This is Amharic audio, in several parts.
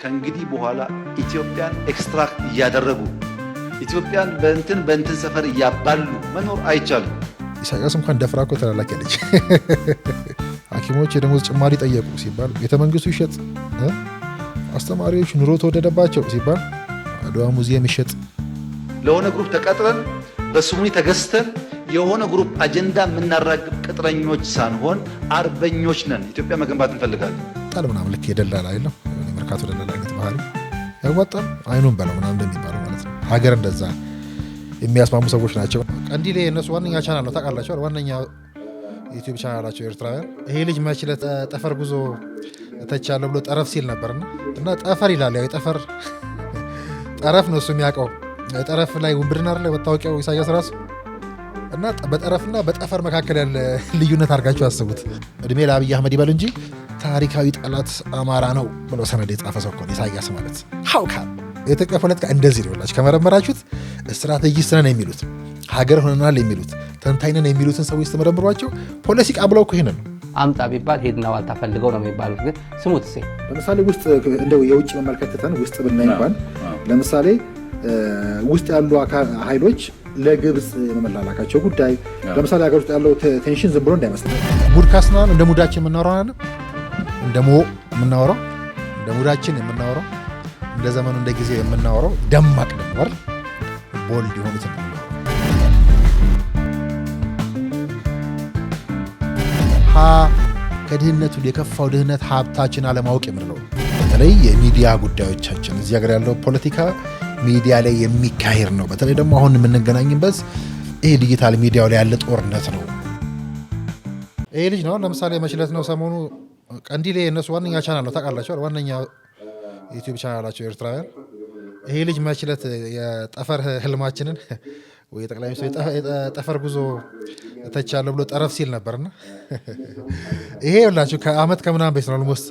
ከእንግዲህ በኋላ ኢትዮጵያን ኤክስትራክት እያደረጉ ኢትዮጵያን በእንትን ሰፈር እያባሉ መኖር አይቻልም። ኢሳያስ እንኳን ደፍራ እኮ ተላላኪ ያለች ሐኪሞች የደሞዝ ጭማሪ ጠየቁ ሲባል ቤተ መንግስቱ ይሸጥ፣ አስተማሪዎች ኑሮ ተወደደባቸው ሲባል አድዋ ሙዚየም ይሸጥ። ለሆነ ግሩፕ ተቀጥረን በስሙኒ ተገዝተን የሆነ ግሩፕ አጀንዳ የምናራግብ ቅጥረኞች ሳንሆን አርበኞች ነን። ኢትዮጵያ መገንባት እንፈልጋለን። ጣል ምናምን ልክ የደላላ አይደለም መርካቶ ደላላ አይነት ባህሪ ያዋጣል አይኑን በለው ምናምን እንደሚባለው ማለት ነው። ሀገር እንደዛ የሚያስማሙ ሰዎች ናቸው። ቀንዲሌ እነሱ ዋነኛ ቻናል ነው ታውቃላችሁ። ዋነኛ ዩቲዩብ ቻናላቸው ኤርትራውያን። ይሄ ልጅ መች ለጠፈር ጉዞ ተቻለ ብሎ ጠረፍ ሲል ነበርና እና ጠፈር ይላል። ያው የጠፈር ጠረፍ ነው እሱ የሚያውቀው። ጠረፍ ላይ ውንብድና አይደለ መታወቂያው ኢሳያስ ራሱ እና በጠረፍና በጠፈር መካከል ያለ ልዩነት አድርጋችሁ አስቡት። እድሜ ለአብይ አህመድ ይበል እንጂ ታሪካዊ ጠላት አማራ ነው ብሎ ሰነድ የጻፈ ሰው እኮ ነው ኢሳያስ ማለት። ሀውካ የኢትዮጵያ ፖለቲካ እንደዚህ ነው ብላችሁ ከመረመራችሁት ስትራቴጂስት ነን የሚሉት ሀገር ሆነናል የሚሉት ተንታኝ ነን የሚሉትን ሰዎች ስትመረምሯቸው ፖለቲካ ብለው እኮ ይሄንን ነው። አምጣ ቢባል ሄድና ዋልታ ፈልገው ነው የሚባሉት። ግን ስሙት እሴ ለምሳሌ ውስጥ እንደው የውጭ መመልከተን ውስጥ ብናይ እንኳን ለምሳሌ ውስጥ ያሉ ኃይሎች ለግብጽ የመላላካቸው ጉዳይ ለምሳሌ ሀገር ውስጥ ያለው ቴንሽን ዝም ብሎ እንዳይመስል ሙድካስናን እንደ ሙዳችን የምናወራው አይደል? እንደ የምናወራው እንደ ሙዳችን የምናወራው እንደ ዘመኑ እንደ ጊዜ የምናወራው ደማቅ ነበር ቦልድ የሆኑት ነው። ከድህነቱ የከፋው ድህነት ሀብታችን አለማወቅ የምንለው በተለይ የሚዲያ ጉዳዮቻችን እዚህ ሀገር ያለው ፖለቲካ ሚዲያ ላይ የሚካሄድ ነው። በተለይ ደግሞ አሁን የምንገናኝበት ይሄ ዲጂታል ሚዲያው ላይ ያለ ጦርነት ነው። ይሄ ልጅ ነው ለምሳሌ መችለት ነው ሰሞኑ ቀንዲሌ እነሱ ዋነኛ ቻናል ነው ታውቃላችሁ። ዋነኛ ዩቲዩብ ቻናላቸው ኤርትራውያን። ይሄ ልጅ መችለት የጠፈር ህልማችንን ወይ ጠቅላይ ሚኒስትር የጠፈር ጉዞ ተቻለ ብሎ ጠረፍ ሲል ነበርና ይሄ ሁላችሁ ከአመት ከምናምን በፊት ነው ኦልሞስት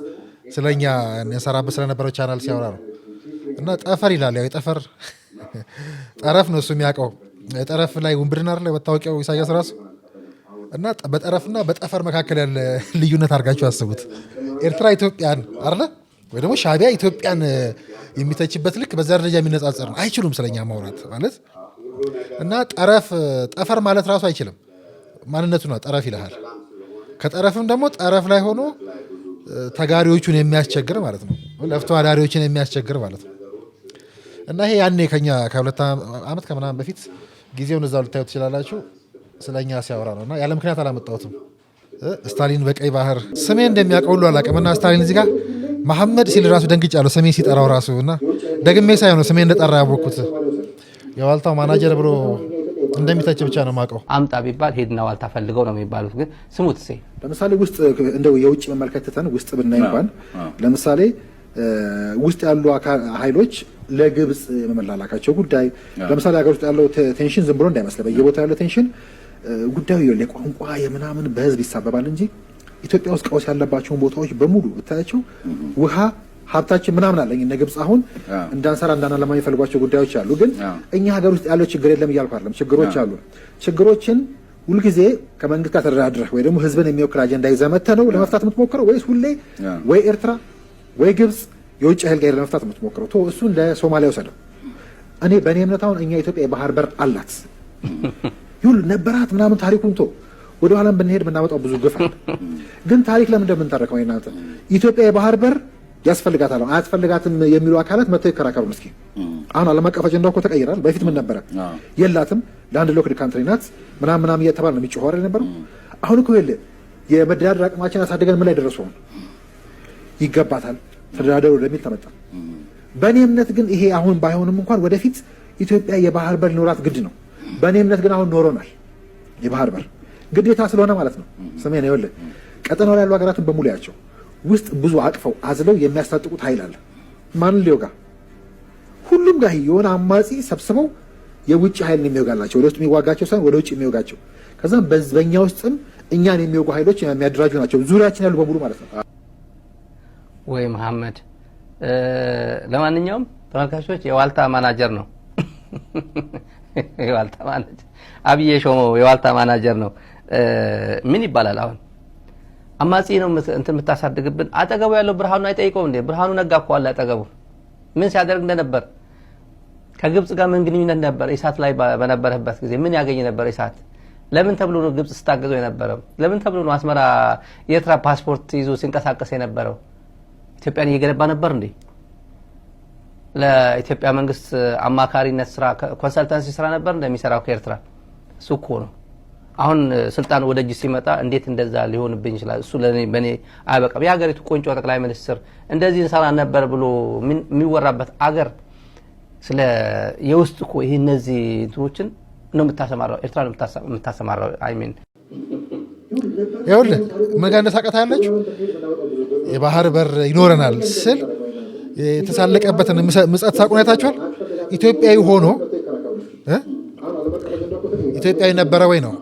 ስለኛ እንሰራበት ስለነበረው ቻናል ሲያወራ ነው። እና ጠፈር ይላል። ያው የጠፈር ጠረፍ ነው እሱ የሚያውቀው። ጠረፍ ላይ ውንብድና አይደለ መታወቂያው ኢሳያስ ራሱ እና በጠረፍና በጠፈር መካከል ያለ ልዩነት አድርጋችሁ አስቡት። ኤርትራ ኢትዮጵያን አይደለ ወይ ደግሞ ሻዕቢያ ኢትዮጵያን የሚተችበት ልክ በዛ ደረጃ የሚነጻጸር ነው። አይችሉም ስለኛ ማውራት ማለት እና ጠፈር ማለት ራሱ አይችልም። ማንነቱ ነው ጠረፍ ይልሃል። ከጠረፍም ደግሞ ጠረፍ ላይ ሆኖ ተጋሪዎቹን የሚያስቸግር ማለት ነው። ለፍቶ አዳሪዎችን የሚያስቸግር ማለት ነው። እና ይሄ ያኔ ከኛ ከሁለት ዓመት ከምናምን በፊት ጊዜውን እዛው ልታዩት ትችላላችሁ ስለኛ ሲያወራ ነው። እና ያለ ምክንያት አላመጣሁትም። ስታሊን በቀይ ባህር ስሜ እንደሚያውቀው ሁሉ አላውቅም። እና ስታሊን እዚህ ጋር መሐመድ ሲል ራሱ ደንግጫለሁ ስሜ ሲጠራው ራሱ እና ደግሜ ሳይሆን ስሜ እንደጠራ ያወቅኩት የዋልታው ማናጀር ብሎ እንደሚተች ብቻ ነው የማውቀው። አምጣ ቢባል ሄድና ዋልታ ፈልገው ነው የሚባሉት። ግን ስሙት እሴ ለምሳሌ ውስጥ እንደው የውጭ መመልከተን ውስጥ ብናይ እንኳን ለምሳሌ ውስጥ ያሉ ኃይሎች ለግብጽ የመላላካቸው ጉዳይ ለምሳሌ ሀገር ውስጥ ያለው ቴንሽን ዝም ብሎ እንዳይመስል በየቦታው ያለው ቴንሽን ጉዳዩ የቋንቋ የምናምን በህዝብ ይሳበባል እንጂ ኢትዮጵያ ውስጥ ቀውስ ያለባቸውን ቦታዎች በሙሉ ብታያቸው ውሃ ሀብታችን ምናምን አለኝ እነ ግብጽ አሁን እንዳንሰራ እንዳናለማ የሚፈልጓቸው ጉዳዮች አሉ። ግን እኛ ሀገር ውስጥ ያለው ችግር የለም እያልኩ አይደለም። ችግሮች አሉ። ችግሮችን ሁልጊዜ ከመንግስት ጋር ተደራድረህ ወይ ደግሞ ህዝብን የሚወክል አጀንዳ ይዘህ መተህ ነው ለመፍታት የምትሞክረው ወይስ ሁሌ ወይ ኤርትራ ወይ ግብጽ የውጭ ኃይል ጋር ለመፍታት የምትሞክረው? ቶ እሱ እንደ ሶማሊያ ወሰደው። እኔ በእኔ እምነት አሁን እኛ ኢትዮጵያ የባህር በር አላት ይሁን ነበራት ምናምን ታሪኩን ቶ ወደ ኋላም ብንሄድ ብናመጣው ብዙ ግፍ አለ። ግን ታሪክ ለምን እንደምንተረከው እናንተ ኢትዮጵያ የባህር በር ያስፈልጋታል አያስፈልጋትም የሚሉ አካላት መጥተው ይከራከሩ። እስኪ አሁን ዓለም አቀፍ አጀንዳው እኮ ተቀይሯል። በፊት ምን ነበረ? የላትም ላንድ ሎክድ ካንትሪ ናት ምናምን እየተባለ ነው የሚጮኸው አይደል ነበረው። አሁን እኮ ይኸውልህ የመደራደር አቅማችን አሳድገን ምን ላይ ደረሰው ይገባታል ተደራደሩ ወደሚል ተመጣ። በእኔ እምነት ግን ይሄ አሁን ባይሆንም እንኳን ወደፊት ኢትዮጵያ የባህር በር ሊኖራት ግድ ነው። በእኔ እምነት ግን አሁን ኖሮናል። የባህር በር ግዴታ ስለሆነ ማለት ነው። ሰሜን ይኸውልህ ቀጠናው ላይ ያሉ ሀገራትን በሙሉ ያቸው ውስጥ ብዙ አቅፈው አዝለው የሚያስታጥቁት ኃይል አለ። ማንን ሊወጋ? ሁሉም ጋር የሆነ አማጺ ሰብስበው የውጭ ኃይልን የሚወጋላቸው ወደ ውስጥ የሚዋጋቸው ሳይሆን ወደ ውጭ የሚወጋቸው። ከዛም በኛ ውስጥም እኛን የሚወጉ ኃይሎች የሚያደራጁ ናቸው ዙሪያችን ያሉ በሙሉ ማለት ነው። ወይ መሐመድ ለማንኛውም ተመልካቾች የዋልታ ማናጀር ነው። የዋልታ ማናጀር አብዬ ሾመው የዋልታ ማናጀር ነው። ምን ይባላል አሁን አማጺ ነው እንትን የምታሳድግብን። አጠገቡ ያለው ብርሃኑ አይጠይቀው እንዴ? ብርሃኑ ነጋ እኮ አለ አጠገቡ። ምን ሲያደርግ እንደነበር ከግብጽ ጋር ምን ግንኙነት ነበር? ኢሳት ላይ በነበረበት ጊዜ ምን ያገኝ ነበር? ኢሳት ለምን ተብሎ ነው ግብጽ ስታገዘው የነበረው? ለምን ተብሎ ነው አስመራ የኤርትራ ፓስፖርት ይዞ ሲንቀሳቀስ የነበረው? ኢትዮጵያን እየገነባ ነበር እንዴ? ለኢትዮጵያ መንግስት አማካሪነት ስራ ኮንሰልታንሲ ስራ ነበር እንደሚሰራው ከኤርትራ እሱ እኮ ነው። አሁን ስልጣን ወደ እጅ ሲመጣ እንዴት እንደዛ ሊሆንብኝ ይችላል? እሱ ለኔ በኔ አይበቃም። የሀገሪቱ ቆንጆ ጠቅላይ ሚኒስትር እንደዚህ እንሰራ ነበር ብሎ የሚወራበት አገር ስለ የውስጥ እኮ ይሄ እነዚህ እንትኖችን ነው የምታሰማራው። ኤርትራ ነው የምታሰማራው። አይ ሚን ይኸውልህ ምን ጋር እንደሳቀታ ያለችው የባህር በር ይኖረናል ስል የተሳለቀበትን ምጸት ሳቁን አይታችኋል። ኢትዮጵያዊ ሆኖ ኢትዮጵያዊ ነበረ ወይ ነው።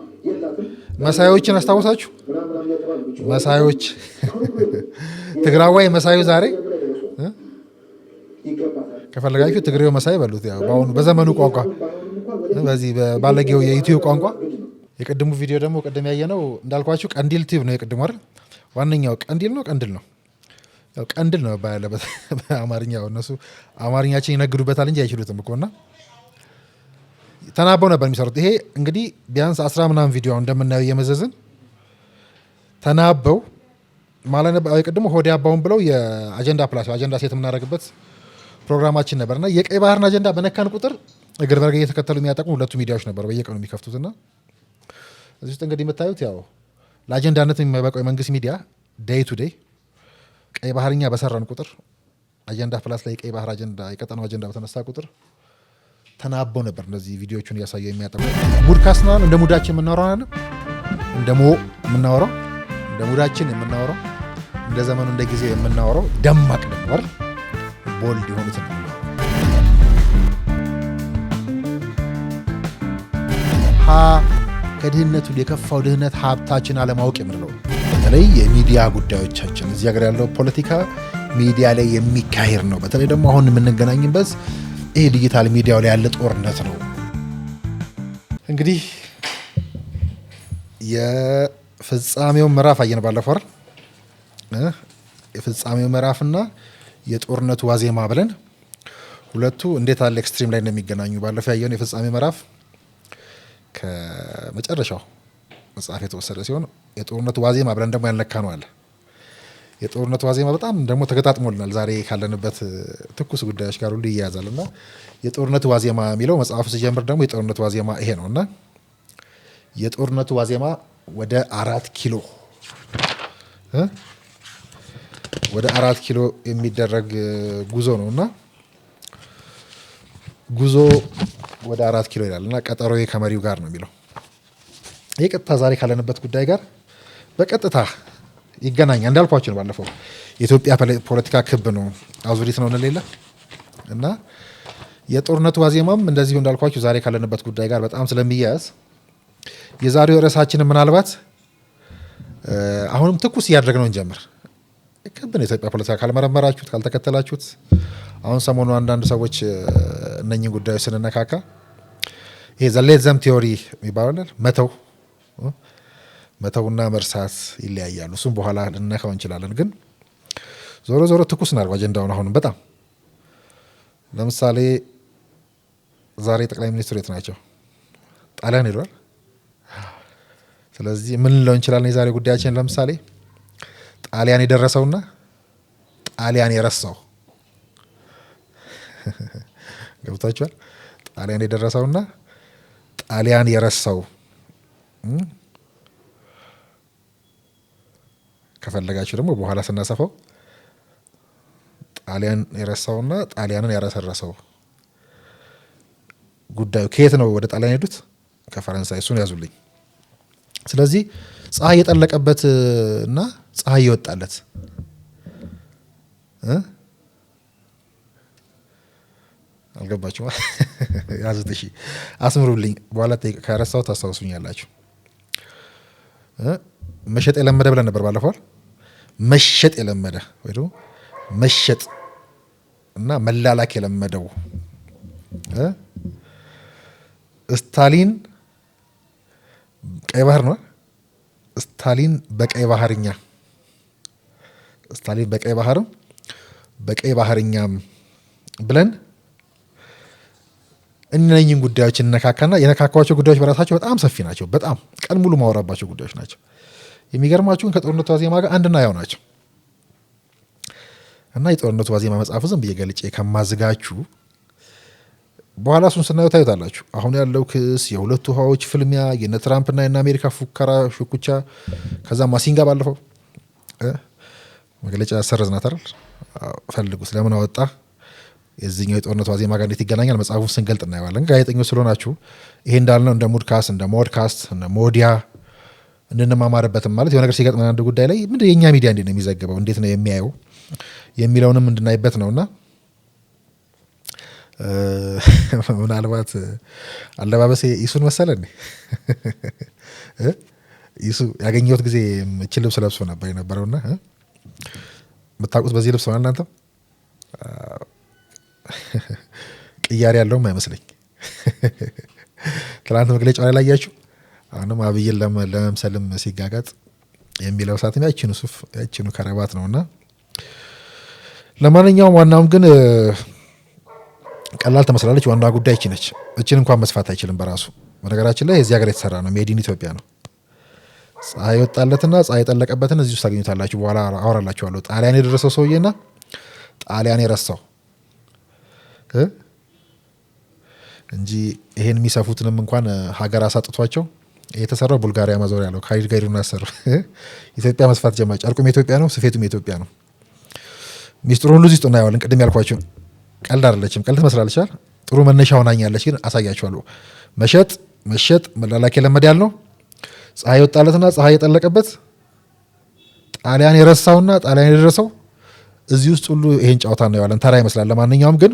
መሳዮችን አስታውሳችሁ? መሳዮች ትግራዋይ መሳዩ ዛሬ ከፈለጋችሁ ትግሬው መሳይ በሉት። ያው በአሁኑ በዘመኑ ቋንቋ በዚህ ባለጌው የዩቲዩብ ቋንቋ። የቅድሙ ቪዲዮ ደግሞ ቅድም ያየነው እንዳልኳችሁ ቀንዲል ቲዩብ ነው። የቅድሙ አይደል? ዋነኛው ቀንዲል ነው ቀንድል ነው። ያው ቀንድል ነው ባለበት በአማርኛው እነሱ አማርኛችን ይነግዱበታል እንጂ አይችሉትም እኮና ተናበው ነበር የሚሰሩት። ይሄ እንግዲህ ቢያንስ 10 ምናምን ቪዲዮ እንደምናየው እየመዘዝን ተናበው ማለት ነው። ቅድሙ ሆዲ አባውን ብለው የአጀንዳ ፕላስ አጀንዳ ሴት የምናደርግበት ፕሮግራማችን ነበርና የቀይ ባህርን አጀንዳ በነካን ቁጥር እግር በርግ እየተከተሉ የሚያጠቁሙ ሁለቱ ሚዲያዎች ነበሩ በየቀኑ የሚከፍቱትና እዚህ ውስጥ እንግዲህ የምታዩት ያው ለአጀንዳነት የሚበቃው የመንግስት ሚዲያ ዴይ ቱ ዴይ ቀይ ባህርኛ በሰራን ቁጥር አጀንዳ ፕላስ ላይ ቀይ ባህር አጀንዳ የቀጠናው አጀንዳ በተነሳ ቁጥር ተናበው ነበር እነዚህ ቪዲዮዎቹን እያሳዩ የሚያጠቁ። ሙድ ካስናል እንደ ሙዳችን የምናወራው እንደ የምናወራው እንደ ሙዳችን የምናወራው እንደ ዘመኑ እንደ ጊዜ የምናወራው ደማቅ ነበር ቦልድ የሆኑት ከድህነቱ የከፋው ድህነት ሀብታችን አለማወቅ የምንለው በተለይ የሚዲያ ጉዳዮቻችን እዚህ ሀገር ያለው ፖለቲካ ሚዲያ ላይ የሚካሄድ ነው። በተለይ ደግሞ አሁን የምንገናኝበት ይሄ ዲጂታል ሚዲያው ላይ ያለ ጦርነት ነው። እንግዲህ የፍጻሜው ምዕራፍ አየን ባለፈው አይደል? የፍጻሜው ምዕራፍና የጦርነቱ ዋዜማ ብለን ሁለቱ እንዴት አለ ኤክስትሪም ላይ እንደሚገናኙ ባለፈው ያየውን የፍጻሜ ምዕራፍ ከመጨረሻው መጽሐፍ የተወሰደ ሲሆን የጦርነቱ ዋዜማ ብለን ደግሞ ያልነካ ነው አለ። የጦርነቱ ዋዜማ በጣም ደግሞ ተገጣጥሞልናል። ዛሬ ካለንበት ትኩስ ጉዳዮች ጋር ሁሉ ይያያዛል እና የጦርነቱ ዋዜማ የሚለው መጽሐፉ ሲጀምር ደግሞ የጦርነቱ ዋዜማ ይሄ ነው እና የጦርነቱ ዋዜማ ወደ 4 ኪሎ ወደ 4 ኪሎ የሚደረግ ጉዞ ነው እና ጉዞ ወደ 4 ኪሎ ይላል እና ቀጠሮዬ ከመሪው ጋር ነው የሚለው። ይህ ቀጥታ ዛሬ ካለንበት ጉዳይ ጋር በቀጥታ ይገናኛል። እንዳልኳችሁ ነው ባለፈው የኢትዮጵያ ፖለቲካ ክብ ነው፣ አዙሪት ነው እንሌለ እና የጦርነቱ ዋዜማም እንደዚሁ እንዳልኳችሁ ዛሬ ካለንበት ጉዳይ ጋር በጣም ስለሚያያዝ የዛሬው ርዕሳችንን ምናልባት አሁንም ትኩስ እያደረግነው እንጀምር። ክብ ነው የኢትዮጵያ ፖለቲካ ካልመረመራችሁት፣ ካልተከተላችሁት አሁን ሰሞኑ አንዳንድ ሰዎች እነኚህ ጉዳዮች ስንነካካ ይሄ ዘሌትዘም ቲዮሪ የሚባለው መተውና መርሳት ይለያያሉ። እሱም በኋላ ልነካው እንችላለን። ግን ዞሮ ዞሮ ትኩስ እናድርገው አጀንዳውን። አሁንም በጣም ለምሳሌ ዛሬ ጠቅላይ ሚኒስትሩ የት ናቸው? ጣሊያን ሄዷል። ስለዚህ ምን ልለው እንችላለን? የዛሬ ጉዳያችን ለምሳሌ ጣሊያን የደረሰውና ጣሊያን የረሳው ገብታችኋል? ጣሊያን የደረሰውና ጣሊያን የረሳው ከፈለጋችሁ ደግሞ በኋላ ስናሰፋው ጣሊያን የረሳውና ጣሊያንን ያረሰረሰው ጉዳዩ ከየት ነው? ወደ ጣሊያን ሄዱት ከፈረንሳይ። እሱን ያዙልኝ። ስለዚህ ፀሐይ የጠለቀበት እና ፀሐይ የወጣለት አልገባችሁ? ያዙት። እሺ አስምሩልኝ። በኋላ ከረሳው ታስታውሱኛላችሁ። መሸጥ የለመደ ብለን ነበር ባለፈው። መሸጥ የለመደ ወይ ደግሞ መሸጥ እና መላላክ የለመደው ስታሊን ቀይ ባህር ነው። ስታሊን በቀይ ባህርኛ ስታሊን በቀይ ባህርም በቀይ ባህርኛም ብለን እነኚህን ጉዳዮች እንነካካና የነካካቸው ጉዳዮች በራሳቸው በጣም ሰፊ ናቸው። በጣም ቀን ሙሉ ማወራባቸው ጉዳዮች ናቸው። የሚገርማችሁ ግን ከጦርነቱ ዋዜማ ጋር አንድና ያው ናቸው እና የጦርነቱ ዋዜማ መጽሐፉ ዝም ብዬ ገልጬ ከማዝጋችሁ በኋላ እሱን ስናየው ታዩታላችሁ። አሁን ያለው ክስ፣ የሁለቱ ውሃዎች ፍልሚያ፣ የነ ትራምፕና የነ አሜሪካ ፉከራ ሽኩቻ፣ ከዛ ማሲንጋ ባለፈው መግለጫ ሰረዝናት አይደል? ፈልጉ ስለምን አወጣ የዚህኛው የጦርነቱ ዋዜማ ጋር እንዴት ይገናኛል? መጽሐፉን ስንገልጥ እናየዋለን። ጋዜጠኞች ስለሆናችሁ ይሄ እንዳልነው እንደ ሙድካስት እንደ ሞድካስት እንደ ሞዲያ እንድንማማርበትም ማለት የሆነ ነገር ሲገጥመን አንድ ጉዳይ ላይ ምንድን የእኛ ሚዲያ እንዴት ነው የሚዘግበው እንዴት ነው የሚያየው የሚለውንም እንድናይበት ነውና ምናልባት አለባበሴ ኢሱን መሰለን ኢሱ ያገኘሁት ጊዜ እቺ ልብስ ለብሶ ነበር የነበረውና የምታውቁት በዚህ ልብስ ነው እናንተም ቅያሬ ያለውም አይመስለኝ ትላንት መግለጫው ላይ ላያችሁ አሁንም አብይን ለመምሰልም ሲጋጋጥ የሚለው ሳትም ያቺኑ ሱፍ ያቺኑ ከረባት ነውና ለማንኛውም ዋናውም ግን ቀላል ትመስላለች። ዋና ጉዳይ እቺ ነች። እቺን እንኳን መስፋት አይችልም በራሱ። በነገራችን ላይ የዚህ ሀገር የተሰራ ነው። ሜድ ኢን ኢትዮጵያ ነው። ፀሐይ ወጣለትና ፀሐይ የጠለቀበትን እዚህ ውስጥ ታገኙታላችሁ። በኋላ አወራላችኋለሁ። ጣሊያን የደረሰው ሰውዬና ጣሊያን የረሳው እንጂ ይሄን የሚሰፉትንም እንኳን ሀገር አሳጥቷቸው የተሰራው ቡልጋሪያ ማዞሪያ ያለው ካይድ ጋይዱና ሰሩ ኢትዮጵያ መስፋት ጀመረ። ጨርቁም የኢትዮጵያ ነው፣ ስፌቱም የኢትዮጵያ ነው። ሚስጥሩን ሁሉ እዚህ ውስጥ እናየዋለን። ቅድም ያልኳችሁ ቀልድ አይደለችም። ቀልድ ትመስላለች አይደል? ጥሩ መነሻ ሆናኛለች፣ ግን አሳያችኋለሁ። መሸጥ መላላክ የለመደ ያልነው ፀሐይ ወጣለትና ፀሐይ የጠለቀበት ጣሊያን የረሳውና ጣሊያን የደረሰው እዚህ ውስጥ ሁሉ ይሄን ጨዋታ እናየዋለን። ተራ ይመስላል። ለማንኛውም ግን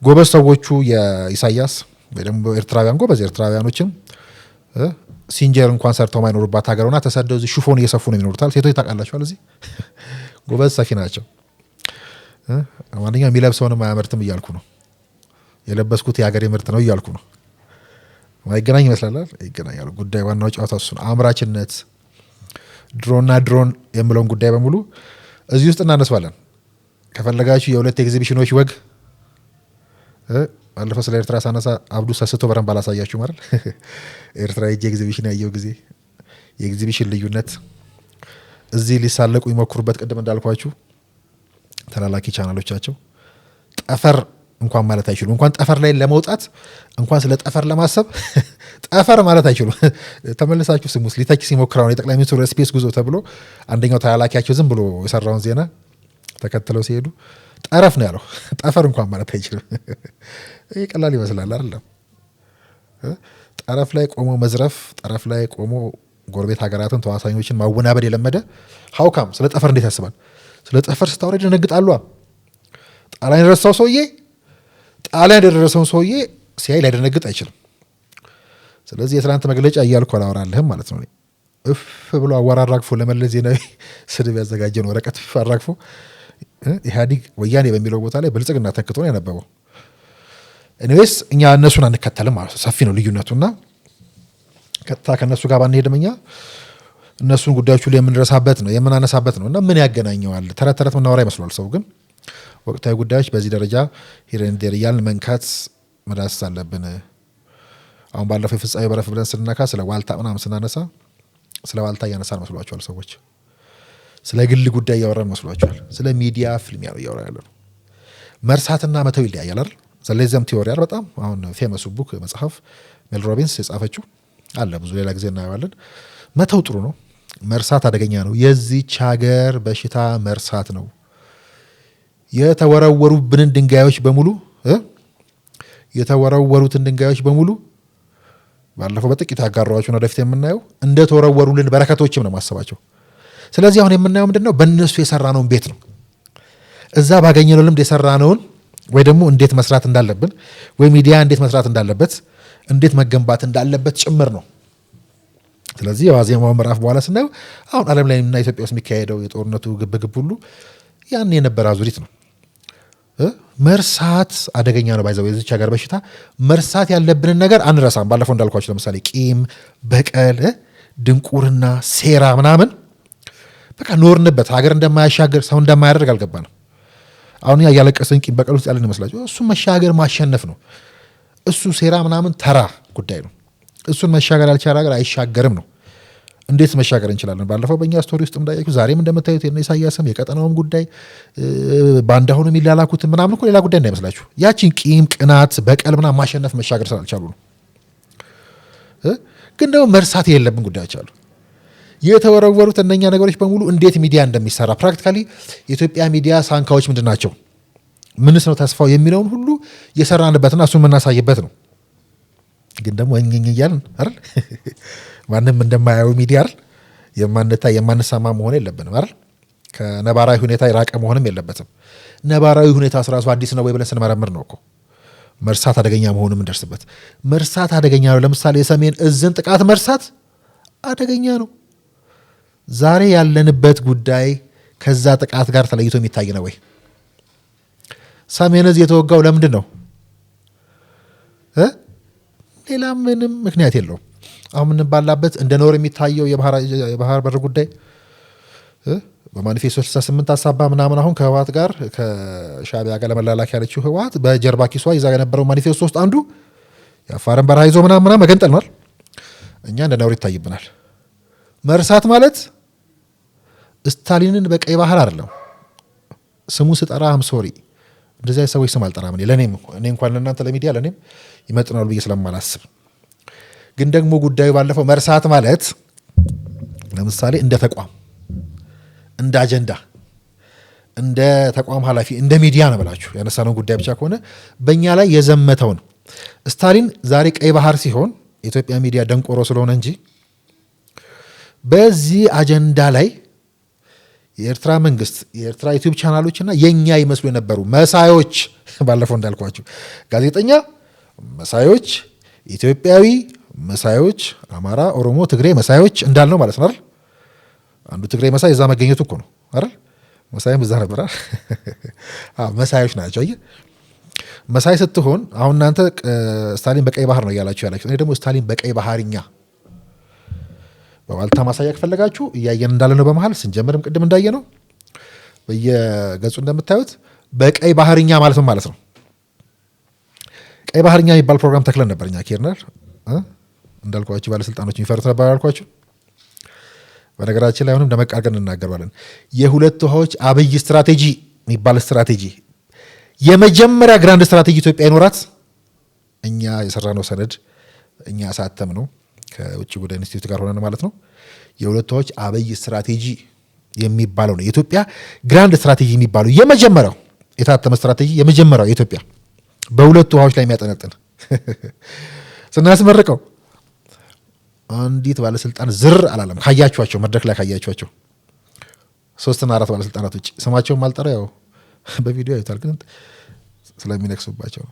ጎበዝ ሰዎቹ የኢሳያስ ወይ ደግሞ ኤርትራውያን ጎበዝ ኤርትራውያኖችም ሲንጀር እንኳን ሰርተው ማይኖሩባት ሀገር ሆና ተሰደው እዚህ ሹፎን እየሰፉ ነው የሚኖሩታል። ሴቶች ታውቃላችኋል፣ እዚህ ጎበዝ ሰፊ ናቸው። ማንኛውም የሚለብሰውንም አያመርትም እያልኩ ነው። የለበስኩት የሀገሬ ምርት ነው እያልኩ ነው። ማይገናኝ ይመስላል፣ ይገናኛሉ። ጉዳይ ዋናው ጨዋታ እሱ ነው። አምራችነት ድሮን የምለውን ጉዳይ በሙሉ እዚህ ውስጥ እናነሳዋለን። ከፈለጋችሁ የሁለት ኤግዚቢሽኖች ወግ ባለፈው ስለ ኤርትራ ሳነሳ አብዱ ሰስቶ በረንብ አላሳያችሁ ማለት ኤርትራ የጂ ኤግዚቢሽን ያየው ጊዜ የኤግዚቢሽን ልዩነት እዚህ ሊሳለቁ ይሞክሩበት። ቅድም እንዳልኳችሁ ተላላኪ ቻናሎቻቸው ጠፈር እንኳን ማለት አይችሉም። እንኳን ጠፈር ላይ ለመውጣት እንኳን ስለ ጠፈር ለማሰብ ጠፈር ማለት አይችሉም። ተመልሳችሁ ስሙስ ሊተች ሲሞክራው የጠቅላይ ሚኒስትሩ ስፔስ ጉዞ ተብሎ አንደኛው ተላላኪያቸው ዝም ብሎ የሰራውን ዜና ተከትለው ሲሄዱ ጠረፍ ነው ያለው። ጠፈር እንኳን ማለት አይችልም። ይሄ ቀላል ይመስላል አይደለም? ጠረፍ ላይ ቆሞ መዝረፍ፣ ጠረፍ ላይ ቆሞ ጎረቤት ሀገራትን ተዋሳኞችን ማወናበድ የለመደ ሀውካም ስለ ጠፈር እንዴት ያስባል? ስለ ጠፈር ስታወራ ይደነግጣሉ። ጣሊያን የደረሰው ሰውዬ ጣሊያን የደረሰውን ሰውዬ ሲያይ ላይደነግጥ አይችልም። ስለዚህ የትናንት መግለጫ እያልኩ አላወራልህም ማለት ነው። እፍ ብሎ አዋራ አራግፎ ለመለስ ዜናዊ ስድብ ያዘጋጀን ወረቀት አራግፎ ኢህአዲግ ወያኔ በሚለው ቦታ ላይ ብልጽግና ተክቶ ነው ያነበበው። ኤኒዌይስ እኛ እነሱን አንከተልም ማለት ሰፊ ነው ልዩነቱና ቀጥታ ከነሱ ጋር ባንሄድም እኛ እነሱን ጉዳዮቹ ላይ የምንረሳበት ነው የምናነሳበት ነው እና ምን ያገናኘዋል? ተረት ተረት ምናወራ ይመስላል ሰው፣ ግን ወቅታዊ ጉዳዮች በዚህ ደረጃ ሂረንዴር እያልን መንካት መዳሰስ አለብን። አሁን ባለፈው የፍጻሜ በረፍ ብለን ስንነካ ስለ ዋልታ ምናምን ስናነሳ ስለ ዋልታ እያነሳን መስሏቸዋል ሰዎች። ስለ ግል ጉዳይ እያወራን መስሏቸዋል። ስለ ሚዲያ ፍልሚያ ነው እያወራ ያለ ነው። መርሳትና መተው ይለያያል አይደል? ዘሌዘም ቲዮሪ አይደል? በጣም አሁን ፌመሱ ቡክ መጽሐፍ ሜል ሮቢንስ የጻፈችው አለ። ብዙ ሌላ ጊዜ እናየዋለን። መተው ጥሩ ነው፣ መርሳት አደገኛ ነው። የዚች ሀገር በሽታ መርሳት ነው። የተወረወሩብንን ድንጋዮች በሙሉ ባለፈው በጥቂት ያጋራኋችሁን ወደፊት የምናየው እንደተወረወሩልን በረከቶችም ነው ማሰባቸው። ስለዚህ አሁን የምናየው ምንድነው? በእነሱ የሰራነውን ቤት ነው። እዛ ባገኘነው ልምድ የሰራነውን ወይ ደግሞ እንዴት መስራት እንዳለብን ወይ ሚዲያ እንዴት መስራት እንዳለበት እንዴት መገንባት እንዳለበት ጭምር ነው። ስለዚህ የዋዜማው ምዕራፍ በኋላ ስናየው አሁን ዓለም ላይ እና ኢትዮጵያ ውስጥ የሚካሄደው የጦርነቱ ግብግብ ሁሉ ያን የነበረ አዙሪት ነው። መርሳት አደገኛ ነው። ባይዘው የዚች ሀገር በሽታ መርሳት ያለብንን ነገር አንረሳም። ባለፈው እንዳልኳችሁ ለምሳሌ ቂም፣ በቀል፣ ድንቁርና፣ ሴራ ምናምን በቃ ኖርንበት። ሀገር እንደማያሻገር ሰው እንደማያደርግ አልገባንም። አሁን ያለቀሰን ቂም በቀል ውስጥ ያለን ይመስላችሁ? እሱ መሻገር ማሸነፍ ነው። እሱ ሴራ ምናምን ተራ ጉዳይ ነው። እሱን መሻገር ያልቻለ ሀገር አይሻገርም ነው። እንዴት መሻገር እንችላለን? ባለፈው በእኛ ስቶሪ ውስጥ እንዳያችሁ ዛሬም እንደምታዩት የነ ኢሳያስም የቀጠናውም ጉዳይ በአንድ አሁኑ የሚላላኩትን ምናምን እኮ ሌላ ጉዳይ እንዳይመስላችሁ። ያቺን ቂም፣ ቅናት፣ በቀል ምናምን ማሸነፍ መሻገር ስላልቻሉ ነው። ግን ደግሞ መርሳት የለብን ጉዳዮች አሉ። የተወረወሩት እነኛ ነገሮች በሙሉ እንዴት ሚዲያ እንደሚሰራ ፕራክቲካሊ የኢትዮጵያ ሚዲያ ሳንካዎች ምንድን ናቸው፣ ምንስ ነው ተስፋው የሚለውን ሁሉ የሰራንበትና እሱን የምናሳይበት ነው። ግን ደግሞ እኝኝ እያልን አይደል ማንም እንደማያየው ሚዲያ አይደል የማንታይ የማንሰማ መሆን የለብንም አይደል። ከነባራዊ ሁኔታ የራቀ መሆንም የለበትም። ነባራዊ ሁኔታ ራሱ አዲስ ነው ወይ ብለን ስንመረምር ነው እኮ መርሳት አደገኛ መሆኑን የምንደርስበት። መርሳት አደገኛ ነው። ለምሳሌ የሰሜን እዝን ጥቃት መርሳት አደገኛ ነው። ዛሬ ያለንበት ጉዳይ ከዛ ጥቃት ጋር ተለይቶ የሚታይ ነው ወይ? ሰሜን እዝ የተወጋው ለምንድን ነው? ሌላ ምንም ምክንያት የለውም። አሁን የምንባላበት እንደ ኖር የሚታየው የባህር በር ጉዳይ በማኒፌስቶ 68 አሳባ ምናምን አሁን ከህወሓት ጋር ከሻዕቢያ ጋር ለመላላክ ያለችው ህወሓት በጀርባ ኪሷ ይዛ የነበረው ማኒፌስቶ ውስጥ አንዱ የአፋርን በረሃ ይዞ ምናምን መገንጠል ነው። እኛ እንደ ነውር ይታይብናል። መርሳት ማለት ስታሊንን በቀይ ባህር አይደለም ስሙ ስጠራ ሶሪ እንደዚያ ሰዎች ስም አልጠራም። ለእኔም እኔ እንኳን ለእናንተ ለሚዲያ ለእኔም ይመጥናሉ ብዬ ስለማላስብ፣ ግን ደግሞ ጉዳዩ ባለፈው መርሳት ማለት ለምሳሌ እንደ ተቋም እንደ አጀንዳ እንደ ተቋም ኃላፊ እንደ ሚዲያ ነው ብላችሁ ያነሳነው ጉዳይ ብቻ ከሆነ በእኛ ላይ የዘመተውን ስታሊን ዛሬ ቀይ ባህር ሲሆን የኢትዮጵያ ሚዲያ ደንቆሮ ስለሆነ እንጂ በዚህ አጀንዳ ላይ የኤርትራ መንግስት የኤርትራ ዩቲዩብ ቻናሎች እና የኛ ይመስሉ የነበሩ መሳዮች ባለፈው እንዳልኳችሁ ጋዜጠኛ መሳዮች፣ ኢትዮጵያዊ መሳዮች፣ አማራ፣ ኦሮሞ፣ ትግሬ መሳዮች እንዳልነው ማለት ነው አይደል? አንዱ ትግሬ መሳይ እዛ መገኘቱ እኮ ነው አይደል? መሳይም እዛ ነበር አይደል? መሳዮች ናቸው። አየህ መሳይ ስትሆን አሁን እናንተ ስታሊን በቀይ ባህር ነው እያላችሁ ያላችሁ፣ እኔ ደግሞ ስታሊን በቀይ ባህርኛ በዋልታ ማሳያ ከፈለጋችሁ እያየን እንዳለ ነው። በመሀል ስንጀምርም ቅድም እንዳየ ነው በየገጹ እንደምታዩት በቀይ ባህርኛ ማለት ነው ማለት ነው። ቀይ ባህርኛ የሚባል ፕሮግራም ተክለን ነበር እኛ ኬርነር እንዳልኳችሁ ባለስልጣኖች የሚፈሩት ነበር ያልኳችሁ። በነገራችን ላይ አሁንም ደመቅ አድርገን እናገርባለን። የሁለት ውሃዎች አብይ ስትራቴጂ የሚባል ስትራቴጂ የመጀመሪያ ግራንድ ስትራቴጂ ኢትዮጵያ ይኖራት እኛ የሰራነው ሰነድ እኛ አሳተም ነው ከውጭ ጉዳይ ኢንስቲትዩት ጋር ሆነን ማለት ነው። የሁለት ውሃዎች አብይ ስትራቴጂ የሚባለው ነው የኢትዮጵያ ግራንድ ስትራቴጂ የሚባለው የመጀመሪያው የታተመ ስትራቴጂ የመጀመሪያው የኢትዮጵያ በሁለቱ ውሃዎች ላይ የሚያጠነጥን ስናስመርቀው አንዲት ባለስልጣን ዝር አላለም። ካያችኋቸው መድረክ ላይ ካያችኋቸው 3 እና 4 ባለስልጣናት ውጭ ስማቸውን ማልጠራ ያው በቪዲዮ ያዩታል፣ ግን ስለሚነክሱባቸው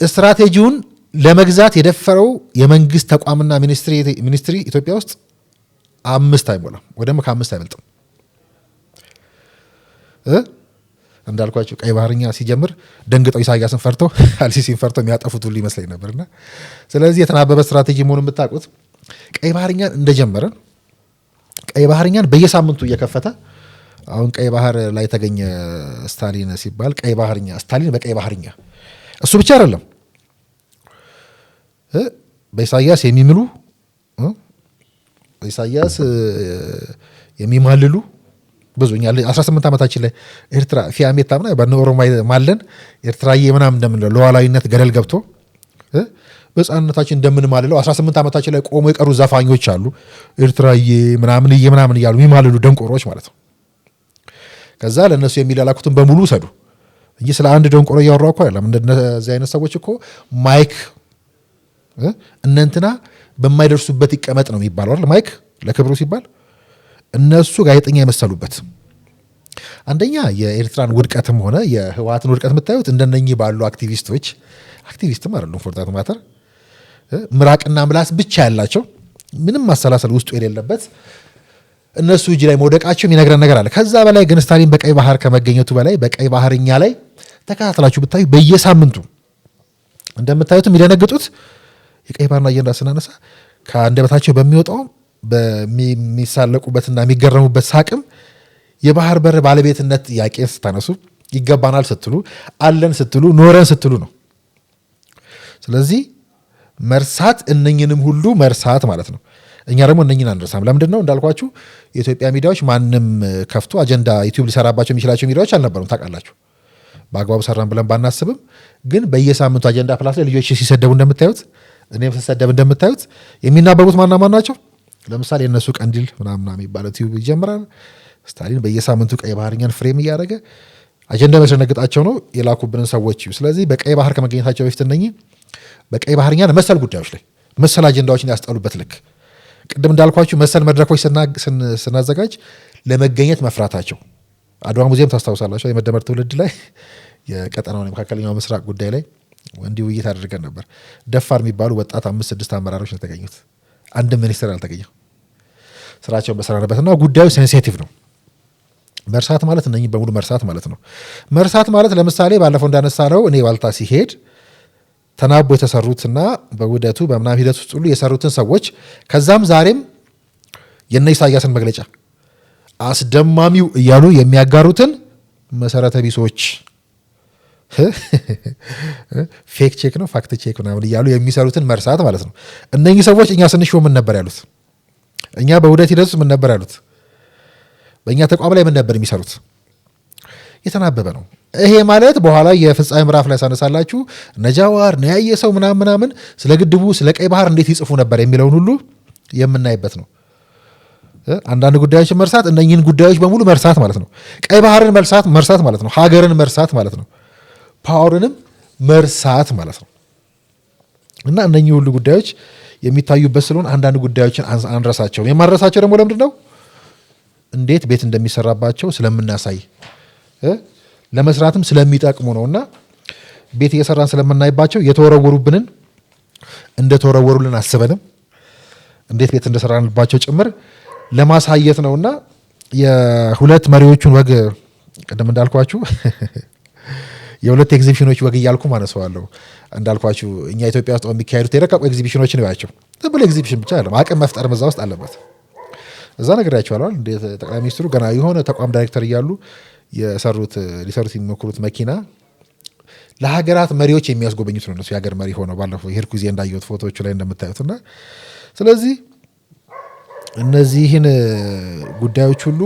ስትራቴጂውን ለመግዛት የደፈረው የመንግስት ተቋምና ሚኒስትሪ ኢትዮጵያ ውስጥ 5 አይሞላም ወይ ደግሞ ከ5 አይበልጥም። እንዳልኳቸው ቀይ ባህርኛ ሲጀምር ደንግጠው ኢሳያስን ፈርተው አልሲሲን ፈርተው የሚያጠፉት ሁሉ ይመስለኝ ነበርና ስለዚህ የተናበበ ስትራቴጂ መሆኑን የምታውቁት ቀይ ባህርኛን እንደጀመረን ቀይ ባህርኛን በየሳምንቱ እየከፈተ አሁን ቀይ ባህር ላይ ተገኘ ስታሊን ሲባል ቀይ ባህርኛ ስታሊን በቀይ ባህርኛ እሱ ብቻ አይደለም በኢሳያስ የሚምሉ በኢሳያስ የሚማልሉ ብዙኛ 18 ዓመታችን ላይ ኤርትራ ፊያሜታ ምና በኖሮማ ማለን ኤርትራዬ ምናምን እንደምንለው ለዋላዊነት ገደል ገብቶ በህፃንነታችን እንደምንማልለው 18 ዓመታችን ላይ ቆሞ የቀሩ ዘፋኞች አሉ። ኤርትራዬ ምናምን እያሉ የሚማልሉ ደንቆሮች ማለት ነው። ከዛ ለነሱ የሚላላኩትን በሙሉ ሰዱ እንጂ ስለ አንድ ደንቆሮ እያወራሁ እኮ አይደለም። እንደነዚህ አይነት ሰዎች እኮ ማይክ እነንትና በማይደርሱበት ይቀመጥ ነው የሚባለው አይደል? ማይክ ለክብሩ ሲባል እነሱ ጋዜጠኛ የመሰሉበት አንደኛ የኤርትራን ውድቀትም ሆነ የህወሓትን ውድቀት የምታዩት እንደነኚህ ባሉ አክቲቪስትም አይደሉም ፎርታት ማተር ምራቅና ምላስ ብቻ ያላቸው ምንም ማሰላሰል ውስጡ የሌለበት እነሱ እጅ ላይ መውደቃቸው የሚነግረን ነገር አለ። ከዛ በላይ ግን ስታሊን በቀይ ባህር ከመገኘቱ በላይ በቀይ ባህርኛ ላይ ተከታትላችሁ ብታዩ በየሳምንቱ እንደምታዩት የሚደነግጡት የቀይ ባህርና አጀንዳ ስናነሳ ከአንደበታቸው በሚወጣው በሚሳለቁበትና የሚገረሙበት ሳቅም የባህር በር ባለቤትነት ጥያቄ ስታነሱ ይገባናል ስትሉ አለን ስትሉ ኖረን ስትሉ ነው። ስለዚህ መርሳት እነኝንም ሁሉ መርሳት ማለት ነው። እኛ ደግሞ እነኝን አንረሳም። ለምንድን ነው እንዳልኳችሁ የኢትዮጵያ ሚዲያዎች ማንም ከፍቶ አጀንዳ ዩቲዩብ ሊሰራባቸው የሚችላቸው ሚዲያዎች አልነበሩም። ታውቃላችሁ። በአግባቡ ሰራን ብለን ባናስብም ግን በየሳምንቱ አጀንዳ ፕላስ ላይ ልጆች ሲሰደቡ እንደምታዩት እኔም ስሰደብ እንደምታዩት የሚናበቡት ማን ናቸው? ለምሳሌ የእነሱ ቀንዲል ምናምን የሚባለው ዩቲዩብ ይጀምራል። ስታሊን በየሳምንቱ ቀይ ባህርኛን ፍሬም እያደረገ አጀንዳ የሚያስደነግጣቸው ነው የላኩብንን ሰዎች። ስለዚህ በቀይ ባህር ከመገኘታቸው በፊት እነኚህ በቀይ ባህርኛን መሰል ጉዳዮች ላይ መሰል አጀንዳዎችን ያስጠሉበት ልክ ቅድም እንዳልኳችሁ መሰል መድረኮች ስናዘጋጅ ለመገኘት መፍራታቸው አድዋ ሙዚየም ታስታውሳላችሁ። የመደመር ትውልድ ላይ የቀጠናውን የመካከለኛው ምስራቅ ጉዳይ ላይ እንዲህ ውይይት አድርገን ነበር። ደፋር የሚባሉ ወጣት 5-6 አመራሮች ነው የተገኙት። አንድም ሚኒስትር አልተገኘም። ስራቸውን በሰራንበት እና ጉዳዩ ሴንሲቲቭ ነው። መርሳት ማለት እነኚህ በሙሉ መርሳት ማለት ነው። መርሳት ማለት ለምሳሌ ባለፈው እንዳነሳ ነው እኔ ባልታ ሲሄድ ተናቦ የተሰሩትና በውህደቱ በምናም ሂደት ውስጥ ሁሉ የሰሩትን ሰዎች ከዛም ዛሬም የነ ኢሳያስን መግለጫ አስደማሚው እያሉ የሚያጋሩትን መሰረተ ቢሶች ፌክ ቼክ ነው ፋክት ቼክ ምናምን እያሉ የሚሰሩትን መርሳት ማለት ነው። እነኚህ ሰዎች እኛ ስንሾም ምን ነበር ያሉት? እኛ በውህደት ሂደት ውስጥ ምን ነበር ያሉት? በእኛ ተቋም ላይ ምን ነበር የሚሰሩት? የተናበበ ነው። ይሄ ማለት በኋላ የፍጻሜ ምዕራፍ ላይ ሳነሳላችሁ ነጃዋር ነያየ ሰው ምናምን ስለ ግድቡ ስለ ቀይ ባህር እንዴት ይጽፉ ነበር የሚለውን ሁሉ የምናይበት ነው። አንዳንድ ጉዳዮችን መርሳት እነኚህን ጉዳዮች በሙሉ መርሳት ማለት ነው። ቀይ ባህርን መርሳት ማለት ነው። ሀገርን መርሳት ማለት ነው። ፓወርንም መርሳት ማለት ነው። እና እነኚህ ሁሉ ጉዳዮች የሚታዩበት ስለሆነ አንዳንድ ጉዳዮችን አንረሳቸውም። የማንረሳቸው ደግሞ ለምንድን ነው? እንዴት ቤት እንደሚሰራባቸው ስለምናሳይ ለመስራትም ስለሚጠቅሙ ነው። እና ቤት እየሰራን ስለምናይባቸው የተወረወሩብንን እንደተወረወሩልን አስበንም እንዴት ቤት እንደሰራንባቸው ጭምር ለማሳየት ነውና የሁለት መሪዎቹን ወግ ቅድም እንዳልኳችሁ የሁለት ኤግዚቢሽኖች ወግ እያልኩ ማነሳዋለሁ። እንዳልኳችሁ እኛ ኢትዮጵያ ውስጥ የሚካሄዱት የረቀቁ ኤግዚቢሽኖችን ያቸው ዝም ብሎ ኤግዚቢሽን ብቻ አይደለም፣ አቅም መፍጠርም እዛ ውስጥ አለበት። እዛ ነግሬያቸዋለሁ። እንዴት ጠቅላይ ሚኒስትሩ ገና የሆነ ተቋም ዳይሬክተር እያሉ ሊሰሩት የሚሞክሩት መኪና ለሀገራት መሪዎች የሚያስጎበኙት ነው። እነሱ የሀገር መሪ ሆነው ባለፈው የሄድኩ ጊዜ እንዳየሁት ፎቶዎቹ ላይ እንደምታዩትና ስለዚህ እነዚህን ጉዳዮች ሁሉ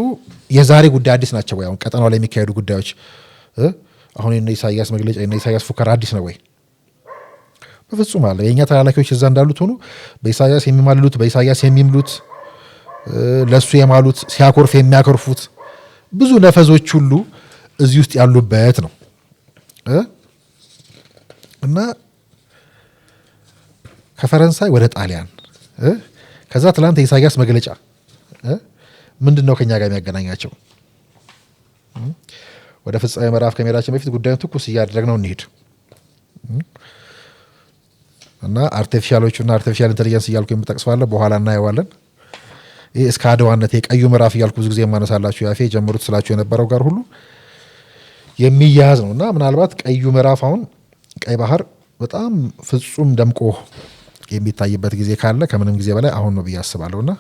የዛሬ ጉዳይ አዲስ ናቸው ወይ? አሁን ቀጠናው ላይ የሚካሄዱ ጉዳዮች አሁን የነ ኢሳያስ መግለጫ የነ ኢሳያስ ፉከራ አዲስ ነው ወይ? በፍጹም አለ። የእኛ ተላላኪዎች እዛ እንዳሉት ሆኑ በኢሳያስ የሚማልሉት በኢሳያስ የሚምሉት ለሱ የማሉት ሲያኮርፍ የሚያኮርፉት ብዙ ነፈዞች ሁሉ እዚህ ውስጥ ያሉበት ነው እና ከፈረንሳይ ወደ ጣሊያን ከዛ ትላንት የኢሳያስ መግለጫ ምንድን ነው ከኛ ጋር የሚያገናኛቸው? ወደ ፍጻሜ ምዕራፍ ከመሄዳችን በፊት ጉዳዩን ትኩስ እያደረግነው እንሂድ እና አርቲፊሻሎቹና አርቲፊሻል ኢንተሊጀንስ እያልኩ የምጠቅሰዋለሁ በኋላ እናየዋለን። ይህ እስከ አድዋነት የቀዩ ምዕራፍ እያልኩ ብዙ ጊዜ የማነሳላችሁ ያፌ ጀምሩት ስላችሁ የነበረው ጋር ሁሉ የሚያያዝ ነው እና ምናልባት ቀዩ ምዕራፍ አሁን ቀይ ባህር በጣም ፍጹም ደምቆ የሚታይበት ጊዜ ካለ ከምንም ጊዜ በላይ አሁን ነው ብዬ አስባለሁ። እና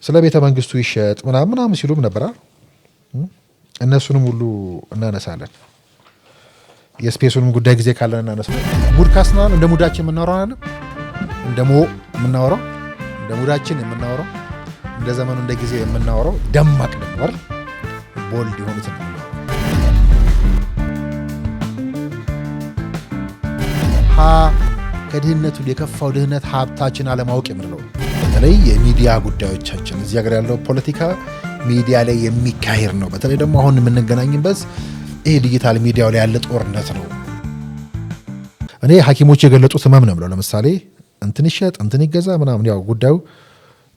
ስለ ቤተ መንግስቱ ይሸጥ ምናምን ሲሉም ነበር። እነሱንም ሁሉ እናነሳለን። የስፔሱንም ጉዳይ ጊዜ ካለን እናነሳለን። ሙድ ካስናል እንደ ሙዳችን የምናወራው አለ እንደ ሙዳችን የምናወራው እንደ ዘመኑ እንደ ጊዜ የምናወራው ደማቅ ነበር ቦልድ የሆኑት ነው። ከድህነቱ የከፋው ድህነት ሀብታችን አለማወቅ የምንለው በተለይ የሚዲያ ጉዳዮቻችን እዚህ ሀገር ያለው ፖለቲካ ሚዲያ ላይ የሚካሄድ ነው። በተለይ ደግሞ አሁን የምንገናኝበት ይሄ ዲጂታል ሚዲያው ላይ ያለ ጦርነት ነው። እኔ ሐኪሞች የገለጹት ህመም ነው ብለው ለምሳሌ እንትን ይሸጥ እንትን ይገዛ ምናምን ያው ጉዳዩ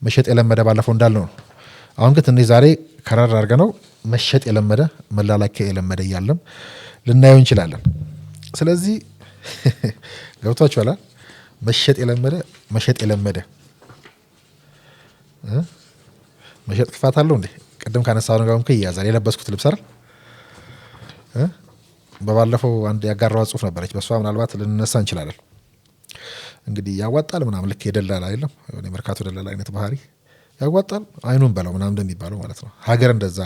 መሸጥ የለመደ ባለፈው እንዳልነው ነው። አሁን ግን ትንሽ ዛሬ ከረር አድርገ ነው መሸጥ የለመደ መላላኪያ የለመደ እያለም ልናየው እንችላለን። ስለዚህ ገብቷችኋል? መሸጥ የለመደ መሸጥ ክፋት አለው እንዴ? ቅድም ካነሳው ነገር እንኳን ይያዛል። የለበስኩት ልብስ አይደል? በባለፈው አንድ ያጋራው ጽሁፍ ነበረች። በሷ ምናልባት ልንነሳ እንችላለን። እንግዲህ ያዋጣል ምናምን ልክ የደላላ አይደለም የመርካቶ ደላላ አይነት ባህሪ ያዋጣል አይኑን በለው ምናምን እንደሚባለው ማለት ነው። ሀገር እንደዛ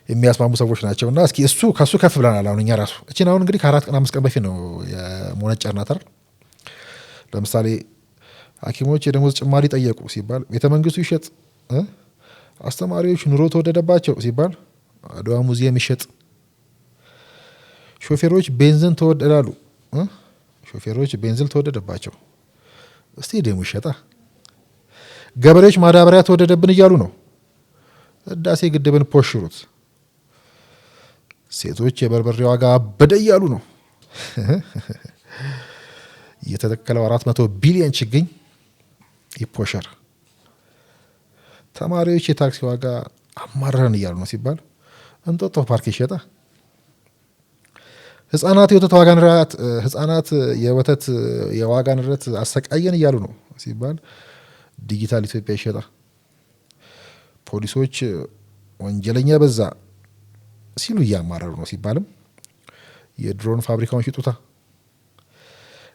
የሚያስማሙ ሰዎች ናቸውና እስኪ እሱ ከሱ ከፍ ብለናል። አሁን እኛ ራሱ እቺን አሁን እንግዲህ ከ4 ቀን 5 ቀን በፊት ነው የሞነጨርናት አይደል። ለምሳሌ ሐኪሞች የደሞዝ ጭማሪ ጠየቁ ሲባል ቤተ መንግስቱ ይሸጥ፣ አስተማሪዎች ኑሮ ተወደደባቸው ሲባል አድዋ ሙዚየም ይሸጥ፣ ሾፌሮች ቤንዚን ተወደዳሉ፣ ሾፌሮች ቤንዚን ተወደደባቸው ስቴዲየሙ ይሸጣ፣ ገበሬዎች ማዳበሪያ ተወደደብን እያሉ ነው፣ ህዳሴ ግድብን ፖሽሩት፣ ሴቶች የበርበሬ ዋጋ አበደ እያሉ ነው፣ የተተከለው 400 ቢሊዮን ችግኝ ይፖሸር፣ ተማሪዎች የታክሲ ዋጋ አማረን እያሉ ነው ሲባል እንጦጦ ፓርክ ይሸጣ፣ ህጻናት የወተት የዋጋ ንረት አሰቃየን እያሉ ነው ሲባል ዲጂታል ኢትዮጵያ ይሸጣ፣ ፖሊሶች ወንጀለኛ በዛ ሲሉ እያማረሩ ነው ሲባልም የድሮን ፋብሪካውን ሽጡታ፣